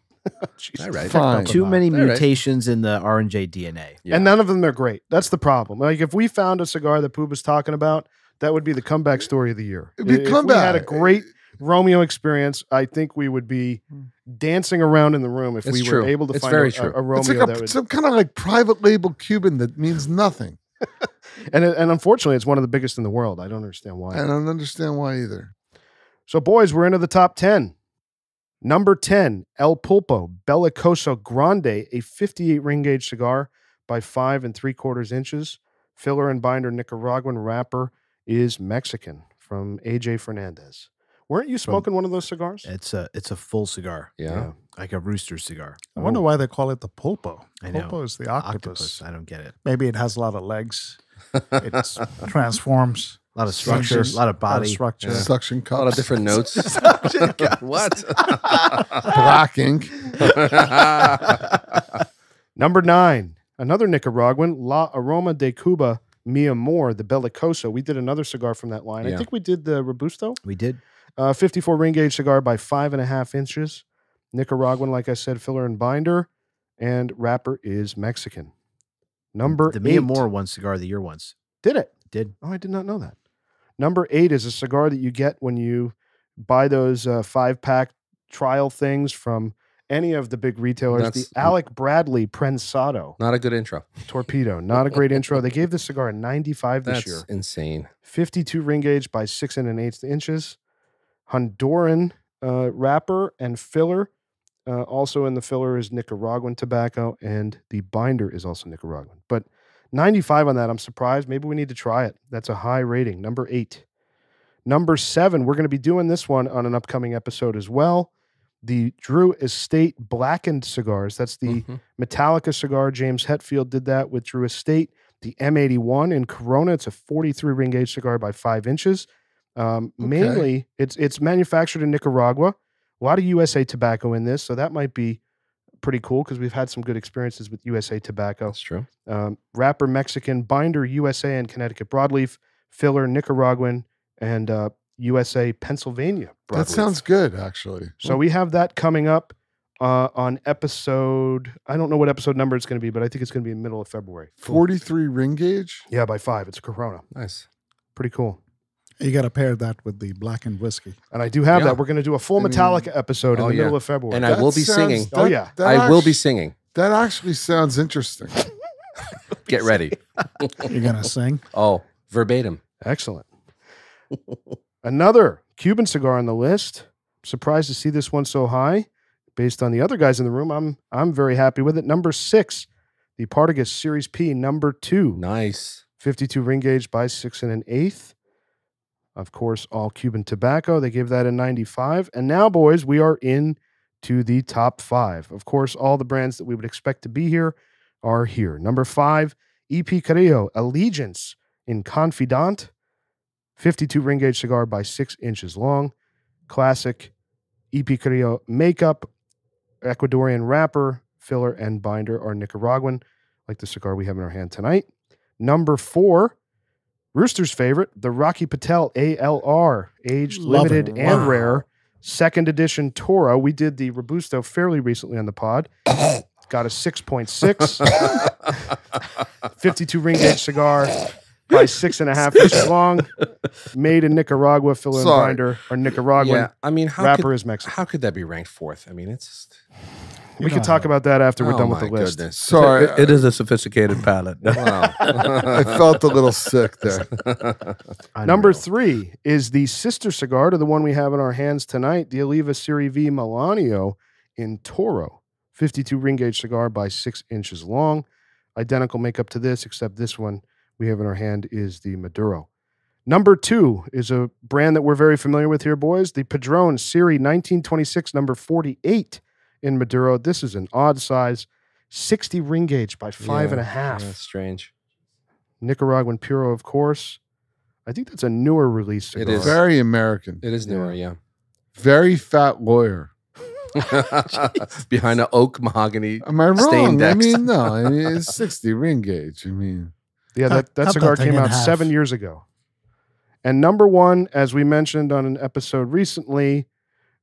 All right. Fine. Too many All right. mutations in the R&J DNA. Yeah. and none of them are great. That's the problem. Like if we found a cigar that Puba's talking about, that would be the comeback story of the year. It'd be If we had a comeback. great Romeo experience, I think we would be dancing around in the room if It's we true. were able to It's find very a true. Romeo It's like that would. some kind of like private label Cuban that means nothing. And unfortunately, it's one of the biggest in the world. I don't understand why. I don't understand why either. So, boys, we're into the top 10. Number 10, El Pulpo Bellicoso Grande, a 58 ring gauge cigar by 5 3/4 inches. Filler and binder Nicaraguan, wrapper is Mexican from AJ Fernandez. Weren't you smoking one of those cigars? It's a full cigar. Yeah. Like a rooster cigar. I wonder why they call it the pulpo. I know. Pulpo is the octopus. I don't get it. Maybe it has a lot of legs. It transforms. A lot of structure, a lot of body. Structure. Suction A lot of cups. different notes. What? Black ink. Number 9, another Nicaraguan, La Aroma de Cuba, Mi Amor, the Bellicoso. We did another cigar from that line. I Yeah. think we did the Robusto. We did. 54 ring gauge cigar by 5.5 inches. Nicaraguan, like I said, filler and binder. And wrapper is Mexican. Number The 8. Mi Amor won Cigar of the Year once. Did it? Did. Oh, I did not know that. Number 8 is a cigar that you get when you buy those 5-pack trial things from any of the big retailers. That's- the Alec Bradley Prensado Not a good intro. Torpedo. Not a great intro. They gave this cigar a 95 this That's year. insane. 52 ring gauge by 6 1/8 inches. Honduran wrapper and filler. Also in the filler is Nicaraguan tobacco, and the binder is also Nicaraguan. But 95 on that, I'm surprised. Maybe we need to try it. That's a high rating. Number 8. Number 7, we're going to be doing this one on an upcoming episode as well. The Drew Estate Blackened Cigars. That's the Mhm. Metallica cigar. James Hetfield did that with Drew Estate. The M81 in Corona. It's a 43 ring gauge cigar by 5 inches. Mainly, it's manufactured in Nicaragua. A lot of USA tobacco in this, so that might be pretty cool because we've had some good experiences with USA tobacco. That's true. Wrapper Mexican, binder USA and Connecticut broadleaf, filler Nicaraguan, and USA Pennsylvania broadleaf. That sounds good, actually. So we have that coming up on episode, I don't know what episode number it's going to be, but I think it's going to be in the middle of February. 43 ring gauge. Yeah, by 5. It's Corona. Nice. Pretty cool. You got to pair that with the blackened whiskey. And I do have Yeah. that. We're going to do a full Metallica episode in oh, the middle yeah. of February. And I will be singing. Oh, yeah. I will be singing. That actually sounds interesting. Get ready. You're going to sing? Oh, verbatim. Excellent. Another Cuban cigar on the list. Surprised to see this one so high. Based on the other guys in the room, I'm very happy with it. Number 6, the Partagas Series P, number 2. Nice. 52 ring gauge by 6 1/8. Of course, all Cuban tobacco. They gave that a 95. And now, boys, we are in to the top 5. Of course, all the brands that we would expect to be here are here. Number 5, EP Carrillo Allegiance in Confidant. 52 ring gauge cigar by 6 inches long. Classic EP Carrillo makeup, Ecuadorian wrapper, filler, and binder are Nicaraguan, like the cigar we have in our hand tonight. Number 4, Rooster's favorite, the Rocky Patel ALR, aged, Love limited, it. and Wow. rare. 2nd edition Toro. We did the Robusto fairly recently on the pod. Got a 6.6. 52 ring gauge cigar by 6.5 inches long. Made in Nicaragua, filler and Sorry. binder are Nicaraguan. Yeah, I mean, Wrapper is Mexican. how could that be ranked 4th? I mean, it's just, We can talk about that after we're oh done with my the list. goodness. Sorry, It is a sophisticated palate. Wow. I felt a little sick there. Number Unreal. 3 is the sister cigar to the one we have in our hands tonight, the Oliva Serie V Melanio in Toro. 52 ring gauge cigar by 6 inches long. Identical makeup to this, except this one we have in our hand is the Maduro. Number 2 is a brand that we're very familiar with here, boys. The Padron Serie 1926, number 48 in Maduro. This is an odd size, 60 ring gauge by 5.5. Yeah, that's strange. Nicaraguan Puro, of course. I think that's a newer release cigar. It is. Very American. It is newer, yeah. Very fat lawyer. Behind an oak mahogany. Am I Stained wrong? I decks. mean, no. I mean, it's 60 ring gauge. I mean, Yeah, Cut that that cigar thing came in out half. 7 years ago. And number 1, as we mentioned on an episode recently,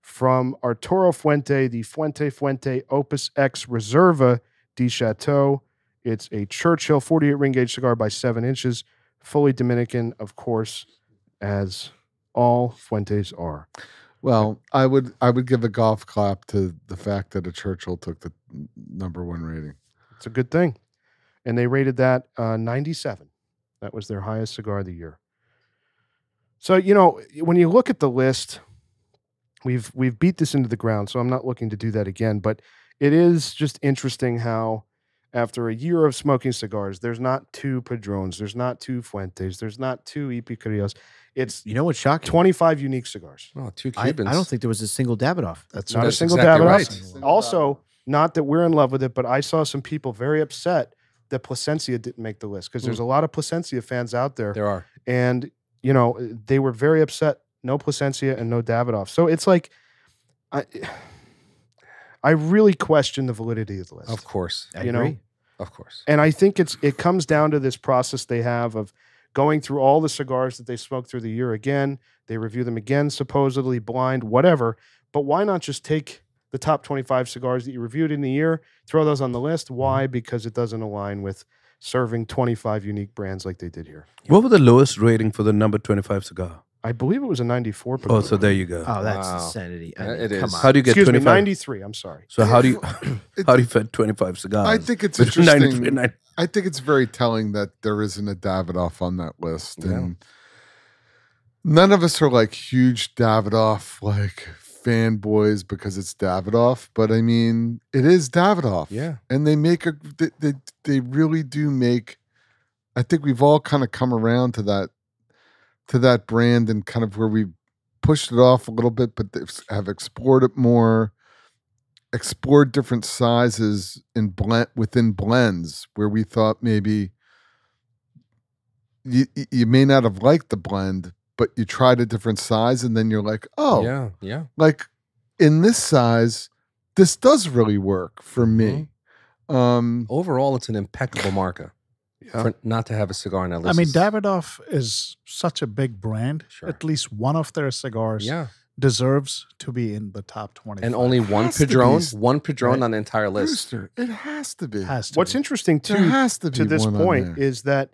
from Arturo Fuente, the Fuente Opus X Reserva de Chateau. It's a Churchill 48 ring gauge cigar by 7 inches, fully Dominican, of course, as all Fuentes are. well, I would give a golf clap to the fact that a Churchill took the number 1 rating. It's a good thing. And they rated that 97. That was their highest cigar of the year. So, you know, when you look at the list, we've beat this into the ground, so I'm not looking to do that again, but it is just interesting how after a year of smoking cigars, there's not 2 Padrones, there's not 2 Fuentes, there's not 2 Epicurios. It's You know what's shocking? 25 unique cigars. Oh, 2 I Cubans. don't think there was a single Davidoff. That's Not a That's single exactly Davidoff. right. Also, not that we're in love with it, but I saw some people very upset that Plasencia didn't make the list because there's a lot of Plasencia fans out there. There are. And, you know, they were very upset. No Plasencia and no Davidoff. So it's like, I really question the validity of the list. Of course. I You agree. know? Of course. And I think it comes down to this process they have of going through all the cigars that they smoked through the year again. They review them again, supposedly blind, whatever. But why not just take the top 25 cigars that you reviewed in the year, throw those on the list? Why? Because it doesn't align with serving 25 unique brands like they did here. What was the lowest rating for the number 25 cigar? I believe it was a 94. Oh, so there you go. Oh, that's Wow. insanity. I Yeah, mean, it come is. on. How do you get Excuse me, 25? 93. I'm sorry. So how do you fit 25 cigars? I think it's between 93 and interesting. 90? I think it's very telling that there isn't a Davidoff on that list, and none of us are like huge Davidoff like fanboys because it's Davidoff. But I mean, it is Davidoff. Yeah. And they make they really do make. I think we've all kind of come around to that brand and kind of where we pushed it off a little bit, but they have explored it more, explored different sizes in within blends where we thought maybe you may not have liked the blend, but you tried a different size and then you're like, oh, Yeah. like in this size, this does really work for me. Overall, it's an impeccable marker. Yeah. For not to have a cigar on that I list. mean, is- Davidoff is such a big brand. Sure. At least one of their cigars Yeah. deserves to be in the top 20. And only one has to be Padron, s- one Padron right. on the entire list. Rooster, it has to be. has to What's be. interesting, There too, has to be to this one on point there. is that,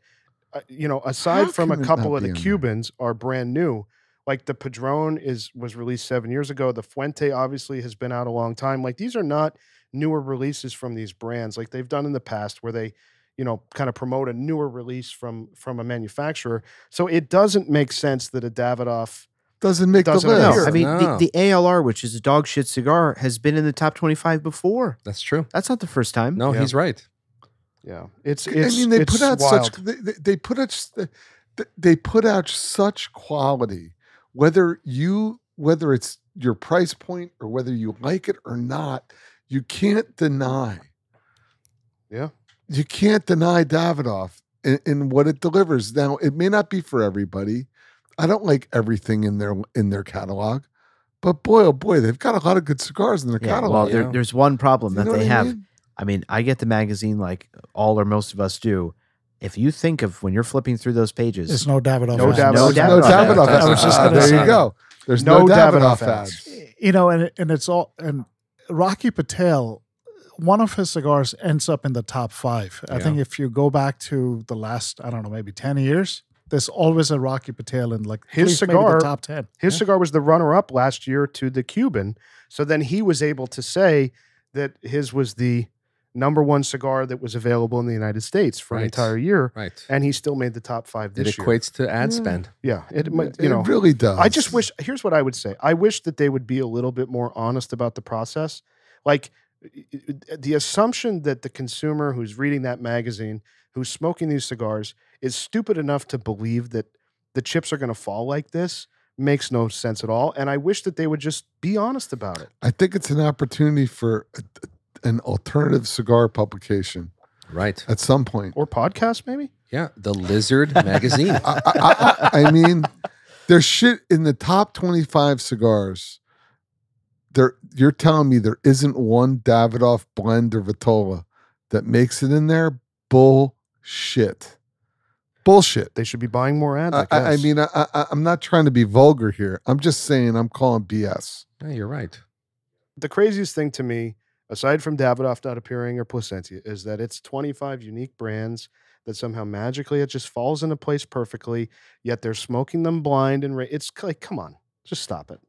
you know, aside How from a can it couple not of be the on there? Cubans are brand new. Like the Padron was released 7 years ago. The Fuente obviously has been out a long time. Like these are not newer releases from these brands like they've done in the past where they, you know, kind of promote a newer release from a manufacturer. So it doesn't make sense that a Davidoff Doesn't make Doesn't the list. No, appear. I mean No. the ALR, which is a dog shit cigar, has been in the top 25 before. That's true. That's not the first time. No, Yeah. he's right. Yeah, it's. I mean, they it's put out wild. such they put out they put out such quality. Whether it's your price point or whether you like it or not, you can't deny. Yeah. You can't deny Davidoff in what it delivers. Now, it may not be for everybody. I don't like everything in their catalog, but boy, oh boy, they've got a lot of good cigars in their Yeah, catalog. well, Yeah. there's one problem You that know they what I have. mean? I mean, I get the magazine like all or most of us do. If you think of when you're flipping through those pages, There's no Davidoff. No ads. Davidoff. No Davidoff Davidoff. ads. I was just Ah, gonna there say you go. There's No no Davidoff Davidoff ads. You know, and it's all, and Rocky Patel, one of his cigars ends up in the top 5. I Yeah. think if you go back to the last, I don't know, maybe 10 years, there's always a Rocky Patel in like His at least maybe cigar- the top 10. His cigar was the runner-up last year to the Cuban. So then he was able to say that his was the #1 cigar that was available in the United States for an Right. entire year, Right. and he still made the top 5 It this year. equates to ad spend. Yeah, it It really does. I just wish. Here's what I would say. I wish that they would be a little bit more honest about the process. Like the assumption that the consumer who's reading that magazine, who's smoking these cigars, is stupid enough to believe that the chips are going to fall like this makes no sense at all. And I wish that they would just be honest about it. I think it's an opportunity for an alternative cigar publication Right. at some point. Or podcast, maybe. Yeah. The Lizard magazine. I mean, there's shit in the top 25 cigars. You're telling me there isn't one Davidoff blend or Vitola that makes it in there? Bullshit. Bullshit. They should be buying more ads. I I guess. mean, I'm not trying to be vulgar here. I'm just saying I'm calling BS. Yeah, you're right. The craziest thing to me, aside from Davidoff not appearing or Plasencia, is that it's 25 unique brands that somehow magically it just falls into place perfectly, yet they're smoking them blind and it's like, come on, just stop it.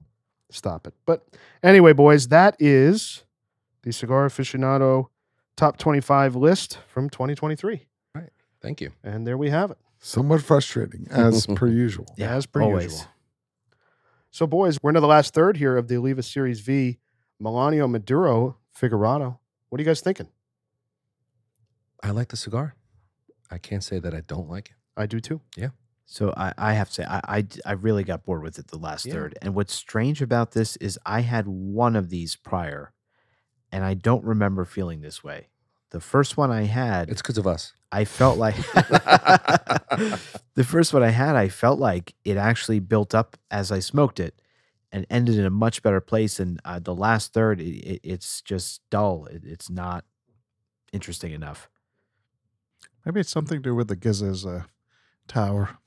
Stop it. But anyway, boys, that is the Cigar Aficionado top 25 list from 2023. Thank you. And there we have it, Somewhat frustrating, as per usual. Yeah, as per always. usual. So, boys, we're into the last third here of the Oliva Series V Melanio Maduro Figurado. What are you guys thinking? I like the cigar. I can't say that I don't like it. I do too. So I have to say, I really got bored with it the last Yeah. third. And what's strange about this is I had one of these prior, and I don't remember feeling this way. The first one I had, It's because of us. I felt like the first one I had, I felt like it actually built up as I smoked it and ended in a much better place. And the last third, it's just dull. It's not interesting enough. Maybe it's something to do with the Giz's tower.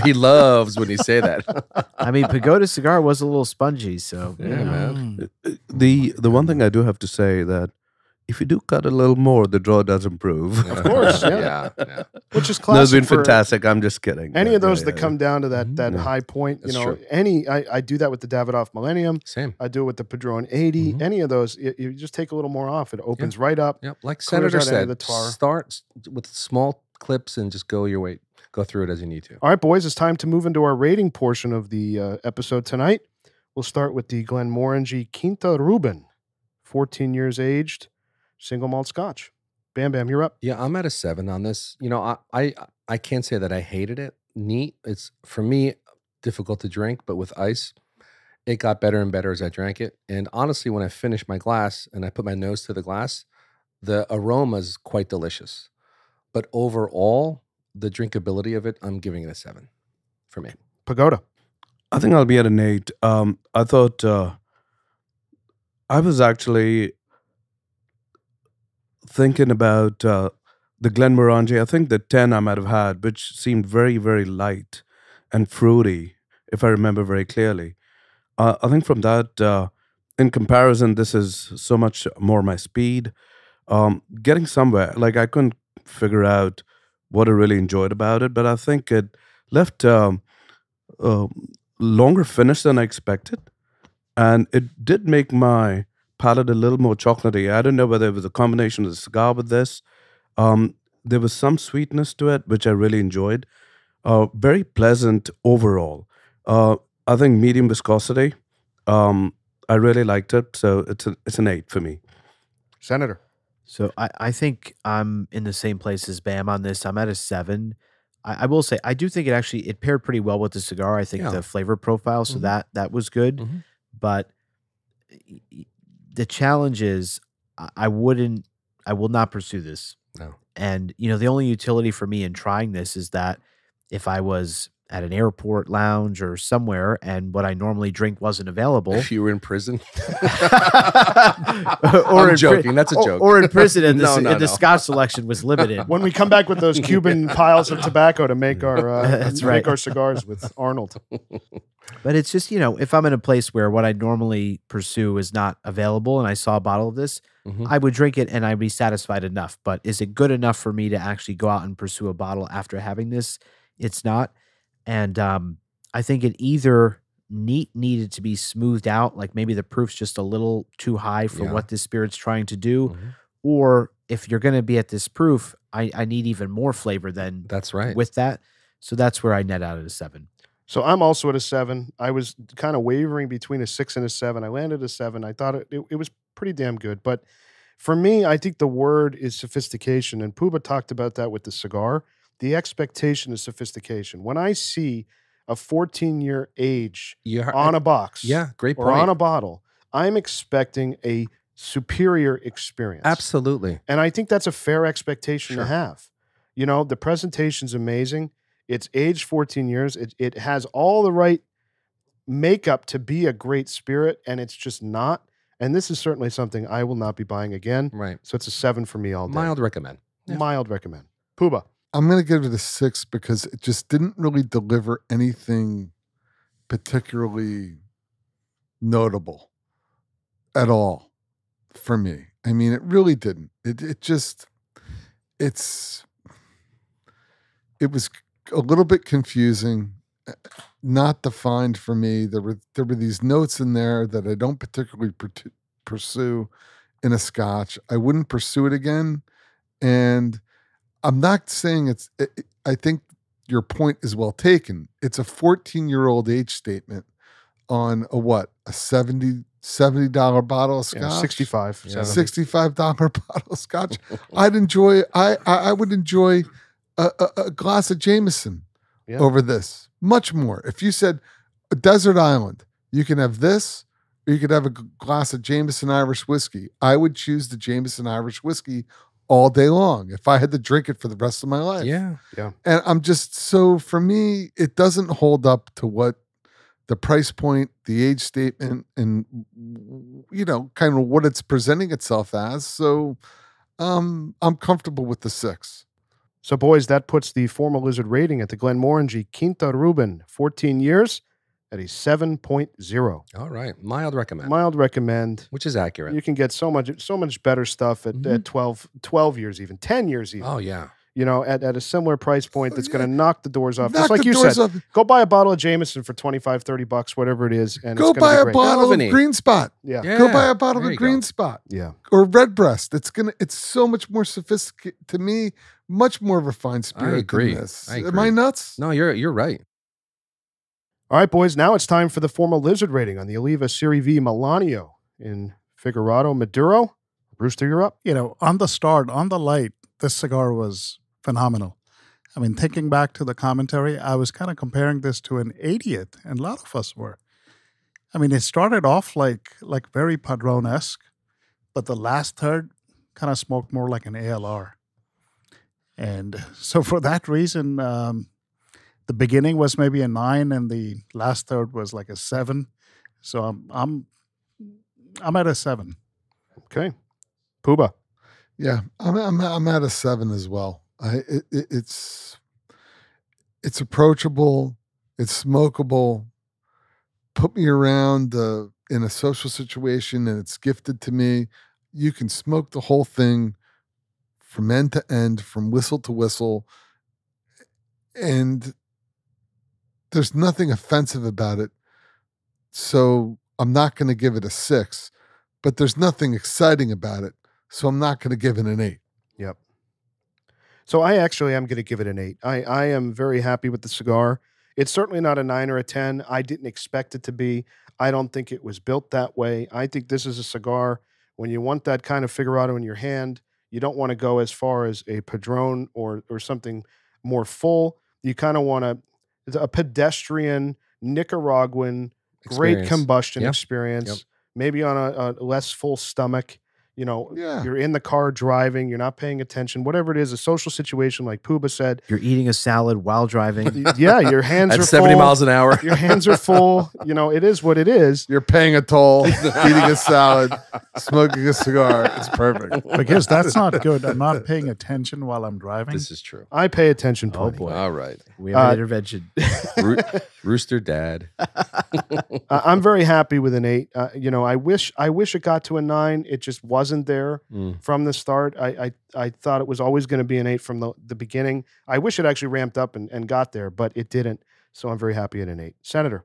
He loves when you say that. I mean, Pagoda cigar was a little spongy, so Yeah, man. The one thing I do have to say that if you do cut a little more, the draw does improve. Of course, yeah. Which is That's classic been for fantastic. I'm just kidding. any Yeah, of those yeah, that yeah. come down to that Yeah. high point. That's You know, true. I do that with the Davidoff Millennium. Same. I do it with the Padron 80. Mhm. Any of those, you just take a little more off. It opens right up. Yep. Like Clears Senator out any of said, the tar. start with small clips and just go through it as you need to. All right, boys, it's time to move into our rating portion of the episode tonight. We'll start with the Glenmorangie Quinta Ruben, 14 years aged, single malt Scotch. Bam Bam, you're up. Yeah, I'm at a 7 on this. I can't say that I hated it. Neat. It's, for me, difficult to drink, but with ice, it got better and better as I drank it. And honestly, when I finished my glass and I put my nose to the glass, the aroma is quite delicious. But overall, the drinkability of it, I'm giving it a 7 for me. Pagoda. I think I'll be at an 8. I thought I was actually thinking about the Glenmorangie. I think the 10 I might have had, which seemed very, very light and fruity, if I remember very clearly. I think from that, in comparison, this is so much more my speed. Getting somewhere, like I couldn't figure out what I really enjoyed about it, but I think it left longer finish than I expected. And it did make my palate a little more chocolatey. I don't know whether it was a combination of the cigar with this. There was some sweetness to it, which I really enjoyed. Very pleasant overall. I think medium viscosity. I really liked it, so it's an 8 for me. Senator. So I think I'm in the same place as Bam on this. I'm at a 7. I will say I do think it paired pretty well with the cigar. I think Yeah. the flavor profile, so Mhm. that was good. Mhm. But the challenge is I will not pursue this. No. And the only utility for me in trying this is that if I was at an airport lounge or somewhere and what I normally drink wasn't available, If you were in prison. or I'm joking. That's a joke. or in prison and No, no, the no. Scotch selection was limited. When we come back with those Cuban piles of tobacco to make our That's make right. our cigars with Arnold. But it's just, if I'm in a place where what I normally pursue is not available and I saw a bottle of this, Mhm. I would drink it and I'd be satisfied enough. But is it good enough for me to actually go out and pursue a bottle after having this? It's not. And I think it either needed to be smoothed out, like maybe the proof's just a little too high for Yeah. what this spirit's trying to do. Mhm. Or if you're going to be at this proof, I need even more flavor than That's right. with that. So that's where I net out at a 7. So I'm also at a 7. I was kind of wavering between a 6 and a 7. I landed a 7. I thought it was pretty damn good. But for me, I think the word is sophistication. And Puba talked about that with the cigar. The expectation is sophistication. When I see a 14-year age You're, on a box yeah, great or point. on a bottle, I'm expecting a superior experience. Absolutely. And I think that's a fair expectation to Sure. have. The presentation's amazing. It's aged 14 years. It has all the right makeup to be a great spirit, and it's just not. And this is certainly something I will not be buying again. Right. So it's a 7 for me all day. Mild recommend. Yeah. Mild recommend. Puba. I'm going to give it a 6 because it just didn't really deliver anything particularly notable at all for me. I mean, it really didn't. It was a little bit confusing, not defined for me. There were these notes in there that I don't particularly pursue in a Scotch. I wouldn't pursue it again, and I'm not saying I think your point is well taken. It's a 14-year-old age statement on a 70 $70 bottle of Yeah, scotch. 65. Yeah. $65 bottle of scotch. I would enjoy a glass of Jameson over this much more. If you said a desert island, you can have this, or you could have a glass of Jameson Irish whiskey. I would choose the Jameson Irish whiskey all day long if I had to drink it for the rest of my life. Yeah. And I'm just, so for me, it doesn't hold up to what the price point, the age statement, and, you know, kind of what it's presenting itself as. So I'm comfortable with the 6. So, boys, that puts the Formal Lizard rating at the Glenmorangie Quinta Ruben, 14 years, at a 7.0. All right. Mild recommend. Mild recommend. Which is accurate. You can get so much better stuff at 12 years even, 10 years even. Oh, yeah. You know, at a similar price point that's going to knock the doors off. Knock Just like the you doors said, off. go buy a bottle of Jameson for $25-$30, whatever it is, and Go it's buy going to a be great. bottle of Albany. Green Spot. Yeah. Go buy a bottle There of you Green go. Spot. Yeah. Or Redbreast. It's so much more sophisticated, to me, much more refined spirit agree. than this. I Am agree. I nuts? No, you're right. All right, boys, now it's time for the Formal Lizard rating on the Oliva Serie V Melanio in Figurado Maduro. Rooster, you're up. You know, on the start, on the light, this cigar was phenomenal. I mean, thinking back to the commentary, I was kind of comparing this to an 80th, and a lot of us were. I mean, it started off like very Padron-esque, but the last third kind of smoked more like an ALR. And so for that reason, the beginning was maybe a 9, and the last third was like a 7. So I'm at a 7. Okay. Puba. Yeah, I'm at a 7 as well. It's approachable. It's smokable. Put me around in a social situation, and it's gifted to me. You can smoke the whole thing from end to end, from whistle to whistle, and there's nothing offensive about it. So I'm not going to give it a 6, but there's nothing exciting about it. So I'm not going to give it an 8. Yep. So I actually am going to give it an 8. I am very happy with the cigar. It's certainly not a 9 or a 10. I didn't expect it to be. I don't think it was built that way. I think this is a cigar, when you want that kind of Figurado in your hand, you don't want to go as far as a Padron or something more full. You kind of want a pedestrian, Nicaraguan, great Experience. combustion Yep. experience, Yep. maybe on a less full stomach. You know, Yeah. you're in the car driving, you're not paying attention, whatever it is, a social situation like Puba said. You're eating a salad while driving. Yeah, your hands At are 70 full. miles an hour. Your hands are full. You know, it is what it is. You're paying a toll, eating a salad, smoking a cigar. It's perfect. Because that's not good. I'm not paying attention while I'm driving. This is true. I pay attention. Oh Plenty. boy, All right. we have an intervention. Rooster Dad. I'm very happy with an 8. You know, I wish it got to a 9. It just wasn't there from the start. I thought it was always going to be an 8 from the beginning. I wish it actually ramped up and got there, but it didn't. So I'm very happy at an 8. Senator.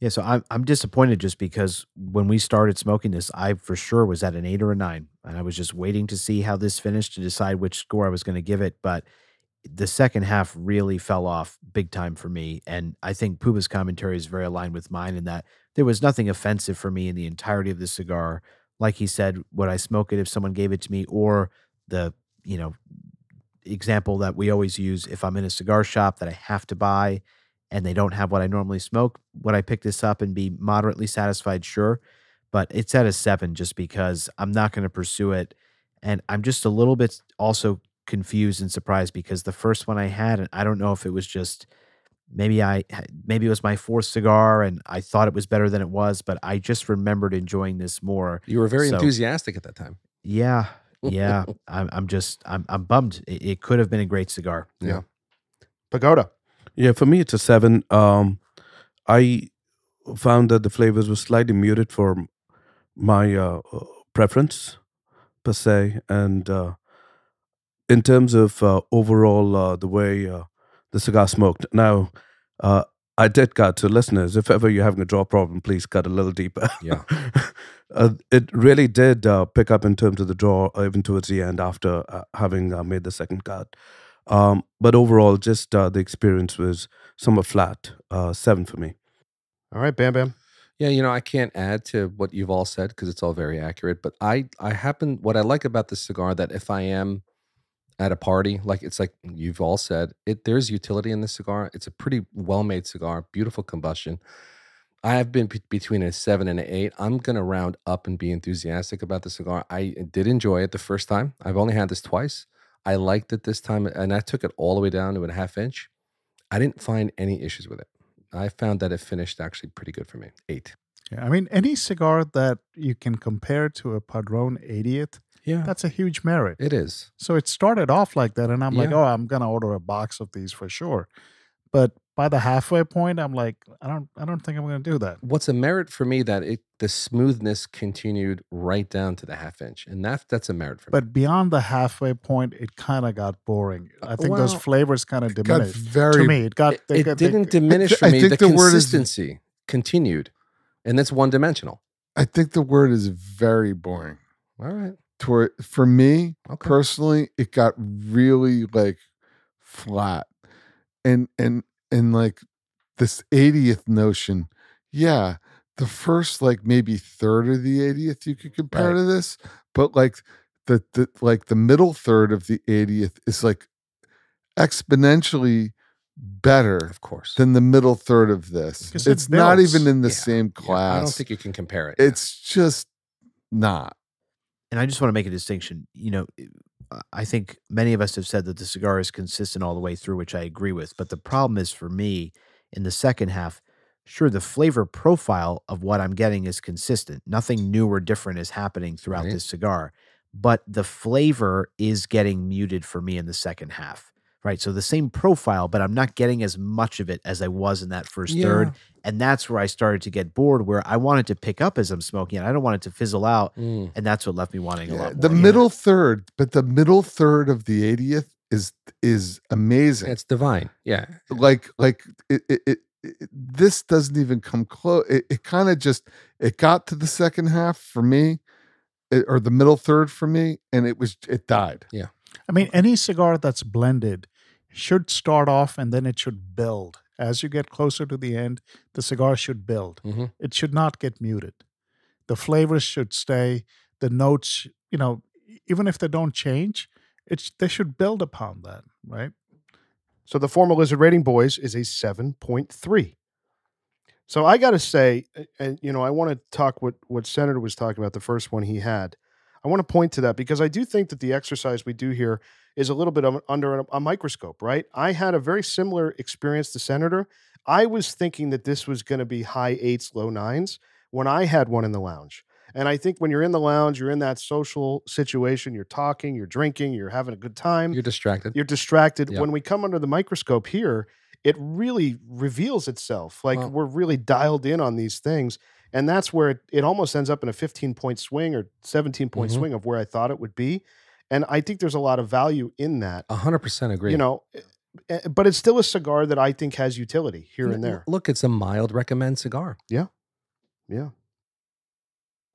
Yeah, so I'm disappointed just because when we started smoking this, I for sure was at an 8 or a 9, and I was just waiting to see how this finished to decide which score I was going to give it. But the second half really fell off big time for me, and I think Puba's commentary is very aligned with mine in that there was nothing offensive for me in the entirety of the cigar. Like he said, would I smoke it if someone gave it to me, or the example that we always use, if I'm in a cigar shop that I have to buy and they don't have what I normally smoke, would I pick this up and be moderately satisfied? Sure. But it's at a 7 just because I'm not going to pursue it. And I'm just a little bit also confused and surprised because the first one I had, and I don't know if it was just maybe it was my 4th cigar and I thought it was better than it was, but I just remembered enjoying this more. You were very So- enthusiastic at that time. Yeah. I'm bummed. It could have been a great cigar. Yeah. Pagoda. Yeah, for me, it's a 7. I found that the flavors were slightly muted for my preference, per se. And in terms of overall, the way the cigar smoked. Now, I did cut to listeners. If ever you're having a draw problem, please cut a little deeper. Yeah. It really did pick up in terms of the draw, even towards the end after having made the second cut. But overall, just the experience was somewhat flat. 7 for me. All right, Bam Bam. Yeah, you know, I can't add to what you've all said because it's all very accurate. But what I like about this cigar, that if I am at a party, it's like you've all said, there's utility in this cigar. It's a pretty well-made cigar, beautiful combustion. I have been between a 7 and an 8. I'm gonna round up and be enthusiastic about the cigar. I did enjoy it the first time. I've only had this twice. I liked it this time, and I took it all the way down to a half inch. I didn't find any issues with it. I found that it finished actually pretty good for me. 8. Yeah, I mean, any cigar that you can compare to a Padron 80th, Yeah, that's a huge merit. it is. So it started off like that, and I'm like, Yeah. oh, I'm gonna order a box of these for sure. But by the halfway point, I'm like, I don't think I'm gonna do that. What's a merit for me that the smoothness continued right down to the half inch, and that's a merit for me. But beyond the halfway point, it kind of got boring. I think those well, flavors kind of got diminished. very- To me, it got. It didn't diminish for I me. think The the word is- consistency continued, and that's one dimensional. I think the word is very boring. All right. For me Okay. personally, it got really flat, and like this 80th notion. Yeah, the first maybe third of the 80th you could compare Right. to this, but the middle third of the 80th is exponentially better Of course. than the middle third of this. Because it It's not builds. even in the Yeah. same Yeah, class. I don't think you can compare it. It's just not. And I just want to make a distinction. I think many of us have said that the cigar is consistent all the way through, which I agree with. But the problem is for me in the second half, sure, the flavor profile of what I'm getting is consistent. Nothing new or different is happening throughout Right. this cigar. But the flavor is getting muted for me in the second half, right? So the same profile, but I'm not getting as much of it as I was in that first third. And that's where I started to get bored, where I wanted to pick up as I'm smoking it. I don't want it to fizzle out. Mm. And that's what left me wanting a lot more. The middle third, but the middle third of the 80th is amazing. It's divine. Yeah. This doesn't even come close. It kind of it got to the second half for me, or the middle third for me, and it died. I mean, any cigar that's blended should start off and then it should build. As you get closer to the end, the cigar should build. Mm-hmm. It should not get muted. The flavors should stay. The notes, even if they don't change, they should build upon that, right? So the Former Lizard rating, boys, is a 7.3. So I got to say, and I want to talk what Senator was talking about, the first one he had. I want to point to that because I do think that the exercise we do here is a little bit under a microscope, right? I had a very similar experience to Senator. I was thinking that this was going to be high 8s, low 9s when I had one in the lounge. And I think when you're in the lounge, you're in that social situation, you're talking, you're drinking, you're having a good time. You're distracted. You're distracted. Yeah. When we come under the microscope here, it really reveals itself. We're really dialed in on these things. And that's where it almost ends up in a 15-point swing or 17-point swing of where I thought it would be. And I think there's a lot of value in that. 100% agree. But it's still a cigar that I think has utility here and there. Look, it's a mild recommend cigar. Yeah.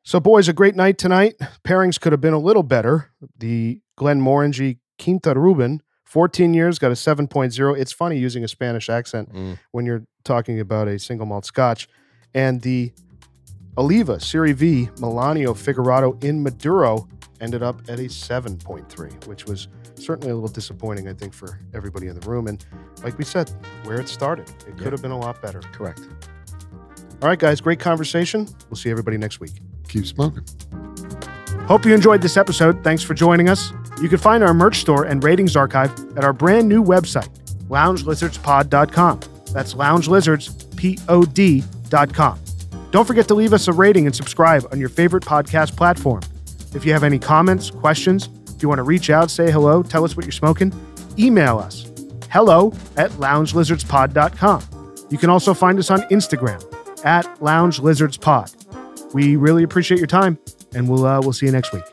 So, boys, a great night tonight. Pairings could have been a little better. The Glenmorangie Quinta Ruben, 14 years, got a 7.0. It's funny using a Spanish accent when you're talking about a single malt scotch. And the Oliva Serie V Melanio Figurado in Maduro ended up at a 7.3, which was certainly a little disappointing, I think, for everybody in the room. And like we said, where it started, it could have been a lot better. Correct. All right, guys, great conversation. We'll see everybody next week. Keep smoking. Hope you enjoyed this episode. Thanks for joining us. You can find our merch store and ratings archive at our brand new website, loungelizardspod.com. That's loungelizardspod.com. Don't forget to leave us a rating and subscribe on your favorite podcast platform. If you have any comments, questions, if you want to reach out, say hello, tell us what you're smoking, email us, hello@loungelizardspod.com. You can also find us on Instagram @loungelizardspod. We really appreciate your time, and we'll see you next week.